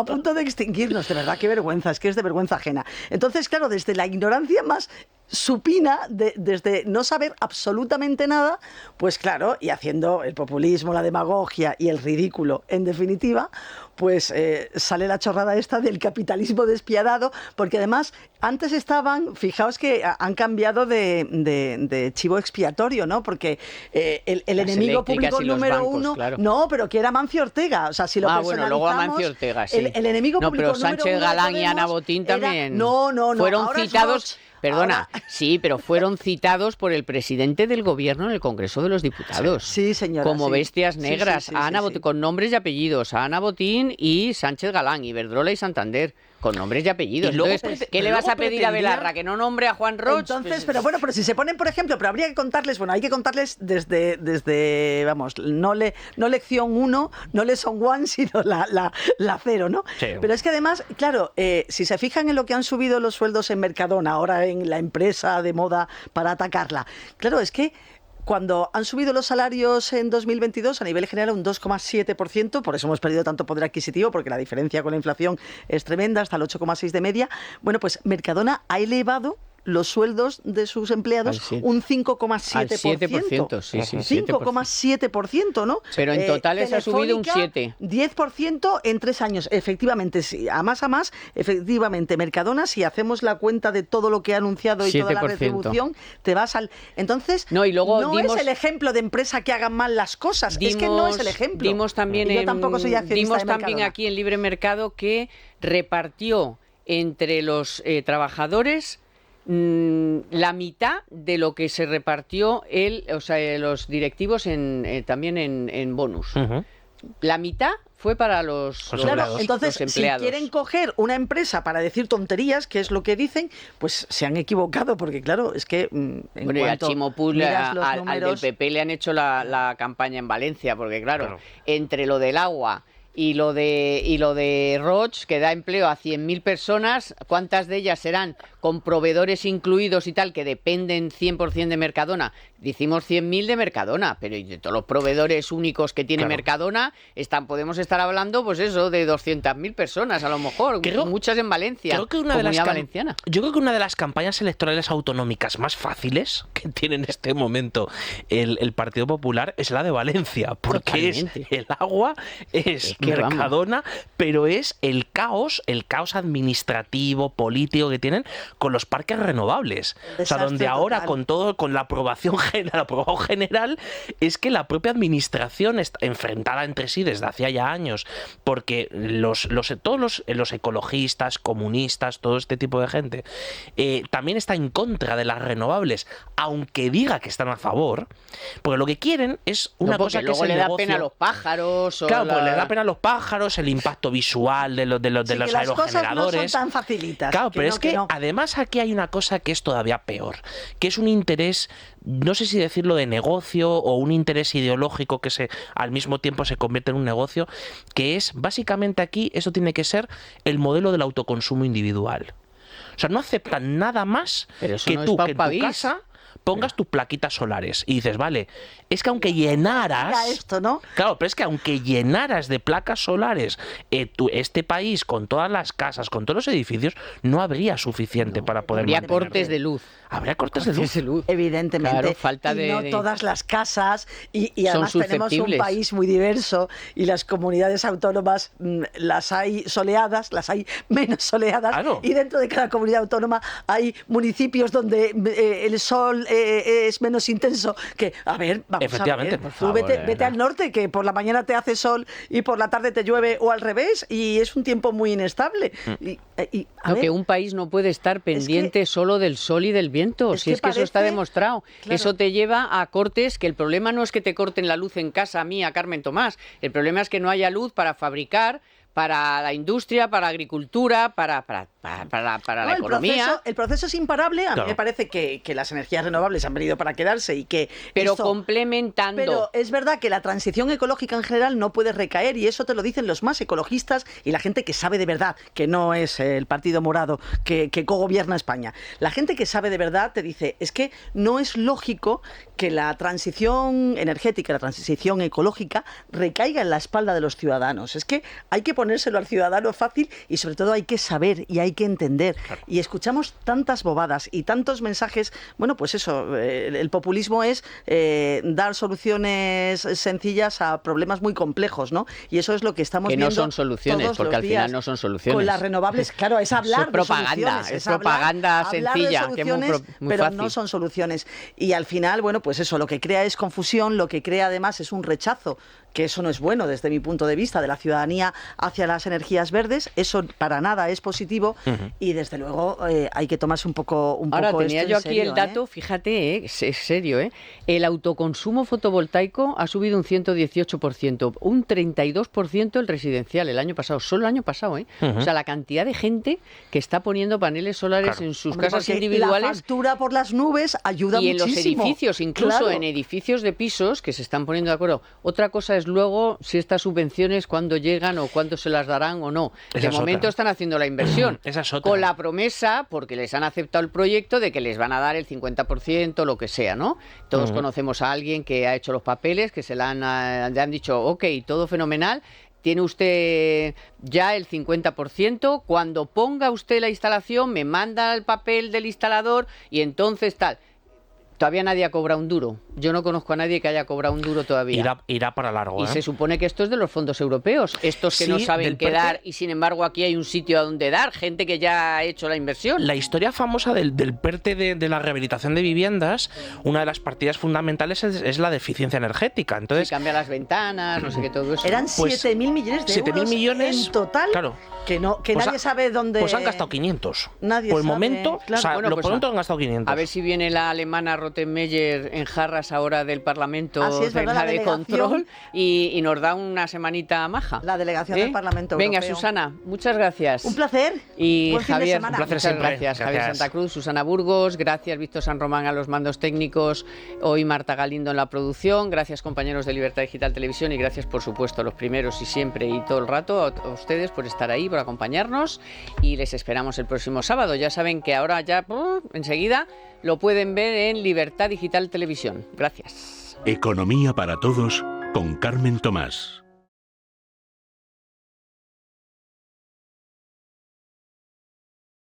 punto de extinguirnos, de verdad, qué vergüenza, es que es de vergüenza ajena. Entonces, claro, desde la ignorancia más supina, desde no saber absolutamente nada, pues claro, y haciendo el populismo, la demagogia y el ridículo, en definitiva, pues sale la chorrada esta del capitalismo despiadado, porque además antes estaban, fijaos que han cambiado de chivo expiatorio, ¿no? Porque el enemigo público y los número bancos, uno, claro. no, pero que era Mancio Ortega, o sea, si lo bueno, luego a Mancio Ortega, sí. el enemigo no, público pero número Sánchez uno de Galán y Ana Podemos Botín era- también no, fueron ahora es citados. Roig. Perdona, Ahora- sí, pero fueron citados por el presidente del gobierno en el Congreso de los Diputados. Sí, señora. Como sí. bestias Sí, negras, sí, sí, a Ana sí, Botín, sí. con nombres y apellidos, a Ana Botín y Sánchez Galán, Iberdrola y Santander, con nombres y apellidos. Y luego Entonces, ¿qué le vas a pedir a Belarra? ¿Que no nombre a Juan Roig? Entonces, Pues, pero bueno, pero si se ponen, por ejemplo, pero habría que contarles, bueno, hay que contarles desde vamos, no lección 1, no lesson 1, sino la 0, ¿no? Sí. Pero es que además, claro, si se fijan en lo que han subido los sueldos en Mercadona, ahora en la empresa de moda para atacarla, claro, es que cuando han subido los salarios en 2022 a nivel general un 2,7%, por eso hemos perdido tanto poder adquisitivo, porque la diferencia con la inflación es tremenda, hasta el 8,6% de media. Bueno, pues Mercadona ha elevado los sueldos de sus empleados Al un 5,7%. 7%, sí, sí, 5,7%, ¿no? Pero en total se ha subido un Telefónica, 7%. 10% en 3 años. Efectivamente, sí, a más, efectivamente, Mercadona, si hacemos la cuenta de todo lo que ha anunciado y toda la 7%. retribución, te vas al... Entonces, No, y luego no dimos- es el ejemplo de empresa que hagan mal las cosas, es que no es el ejemplo. Dimos también, Y yo tampoco soy accionista dimos de también Mercadona. aquí en Libre Mercado que repartió entre los trabajadores la mitad de lo que se repartió los directivos también en bonus. Ujú. La mitad fue para los Los Claro, empleados. entonces, los si empleados. quieren coger una empresa para decir tonterías, que es lo que dicen, pues se han equivocado, porque claro, es que en Bueno, y a cuanto Chimo Puig, miras los al del números... PP le han hecho la campaña en Valencia, porque Claro. entre lo del agua y lo de Roig, que da empleo a 100.000 personas, ¿cuántas de ellas serán con proveedores incluidos y tal, que dependen 100% de Mercadona? Decimos 100.000 de Mercadona, pero y de todos los proveedores únicos que tiene Claro. Mercadona, podemos estar hablando, pues eso, de 200.000 personas a lo mejor, Creo- muchas en Valencia, Creo que una de las Comunidad Valenciana. Yo creo que una de las campañas electorales autonómicas más fáciles que tiene en este momento el Partido Popular es la de Valencia, porque Totalmente. es el agua, es que vamos. Mercadona, pero es el caos administrativo, político que tienen con los parques renovables. O sea, donde Desastre ahora total. con todo, con la aprobación general, es que la propia administración está enfrentada entre sí desde hacía ya años, porque todos los ecologistas, comunistas, todo este tipo de gente, también está en contra de las renovables, aunque diga que están a favor, porque lo que quieren es una No, porque cosa que luego es el le da negocio. pena a los pájaros. Claro, pues le da pena a los pájaros, el impacto visual de los Sí, que los las cosas no son aerogeneradores. tan facilitas. Claro, pero no, es que no. además aquí hay una cosa que es todavía peor, que es un interés, no sé si decirlo de negocio o un interés ideológico que al mismo tiempo se convierte en un negocio, que es básicamente aquí, eso tiene que ser el modelo del autoconsumo individual. O sea, no aceptan nada más Pero eso que no es tú, Pau que en tu Pavís. casa pongas tus plaquitas solares y dices, vale, es que aunque llenaras... Mira esto, ¿no? Claro, pero es que aunque llenaras de placas solares este país con todas las casas, con todos los edificios, no habría suficiente para poder Habría mantenerlo. cortes de luz. Habría cortes de luz. Evidentemente. Claro, falta y no de- todas las casas. Y Son además tenemos un susceptibles. país muy diverso y las comunidades autónomas las hay soleadas, las hay menos soleadas. Claro. Y dentro de cada comunidad autónoma hay municipios donde el sol es menos intenso. Que, a ver, vamos Efectivamente, a ver. por Tú favor, vete, de vete verdad. al norte, que por la mañana te hace sol y por la tarde te llueve o al revés. Y es un tiempo muy inestable. Y, a No, ver, que un país no puede estar pendiente solo del sol y del vientos, si es que eso está parece- demostrado. Claro. Eso te lleva a cortes, que el problema no es que te corten la luz en casa mía, Carmen Tomás, el problema es que no haya luz para fabricar, para la industria, para la agricultura, para No, la economía. el proceso es imparable. A mí Claro. me parece que las energías renovables han venido para quedarse y que Pero esto- complementando. Pero es verdad que la transición ecológica en general no puede recaer, y eso te lo dicen los más ecologistas y la gente que sabe de verdad, que no es el Partido Morado que cogobierna España. La gente que sabe de verdad te dice, es que no es lógico que la transición energética, la transición ecológica recaiga en la espalda de los ciudadanos. Es que hay que ponérselo al ciudadano fácil, y sobre todo hay que saber y hay que entender. Y escuchamos tantas bobadas y tantos mensajes. Bueno, pues eso, el populismo es dar soluciones sencillas a problemas muy complejos, ¿no? Y eso es lo que estamos Que no viendo son soluciones, todos porque los al final días no son soluciones. con las renovables. Claro, es hablar Eso es propaganda, de soluciones, es hablar- propaganda hablar de sencilla, que es muy soluciones, muy pero fácil. no son soluciones. Y al final, bueno, pues eso, lo que crea es confusión, lo que crea además es un rechazo, que eso no es bueno desde mi punto de vista, de la ciudadanía hacia las energías verdes. Eso para nada es positivo, y desde luego hay que tomarse un poco Ahora tenía esto yo en aquí serio, el dato, fíjate, es serio, el autoconsumo fotovoltaico ha subido un 118%, un 32% el residencial el año pasado, solo el año pasado, O sea, la cantidad de gente que está poniendo paneles solares Claro. en sus Hombre, casas porque la individuales factura por las nubes ayuda y en los muchísimo. edificios, incluso Claro. en edificios de pisos que se están poniendo de acuerdo. Otra cosa es luego si estas subvenciones cuándo llegan o cuándo se las darán o no. Esa De es momento otra. están haciendo la inversión. Esa es otra. Con la promesa, porque les han aceptado el proyecto, de que les van a dar el 50%, lo que sea, ¿no? Todos conocemos a alguien que ha hecho los papeles, que le han dicho, ok, todo fenomenal, tiene usted ya el 50%, cuando ponga usted la instalación me manda el papel del instalador y entonces tal. Todavía nadie ha cobrado un duro. Yo no conozco a nadie que haya cobrado un duro todavía. Irá para largo. Y se supone que esto es de los fondos europeos, estos que Sí, no saben del qué PERTE. dar, y sin embargo aquí hay un sitio a donde dar, gente que ya ha hecho la inversión. La historia famosa del PERTE de la rehabilitación de viviendas, una de las partidas fundamentales es la de eficiencia energética. Si Entonces, cambia las ventanas, no sé qué, todo eso. Eran Pues, 7.000 millones de 7.000 euros millones, en total, claro. que Pues nadie sabe dónde... pues han gastado 500. Nadie Por el sabe, momento, claro. o sea, Bueno, lo pues pronto han gastado 500. A ver si viene la alemana Rottenmeier en jarras ahora del Parlamento Ah, sí, es verdad, la de delegación. control y nos da una semanita maja. La delegación del Parlamento Venga, Europeo. Susana, muchas gracias. Un placer. Y Buen fin de Javier, semana. un placer muchas siempre. gracias. Javier Gracias. Santa Cruz, Susana Burgos, gracias Víctor San Román a los mandos técnicos, hoy Marta Galindo en la producción, gracias compañeros de Libertad Digital Televisión y gracias por supuesto los primeros y siempre y todo el rato a ustedes por estar ahí, por acompañarnos y les esperamos el próximo sábado. Ya saben que ahora ya enseguida lo pueden ver en Libertad Digital Televisión. Gracias. Economía para todos con Carmen Tomás.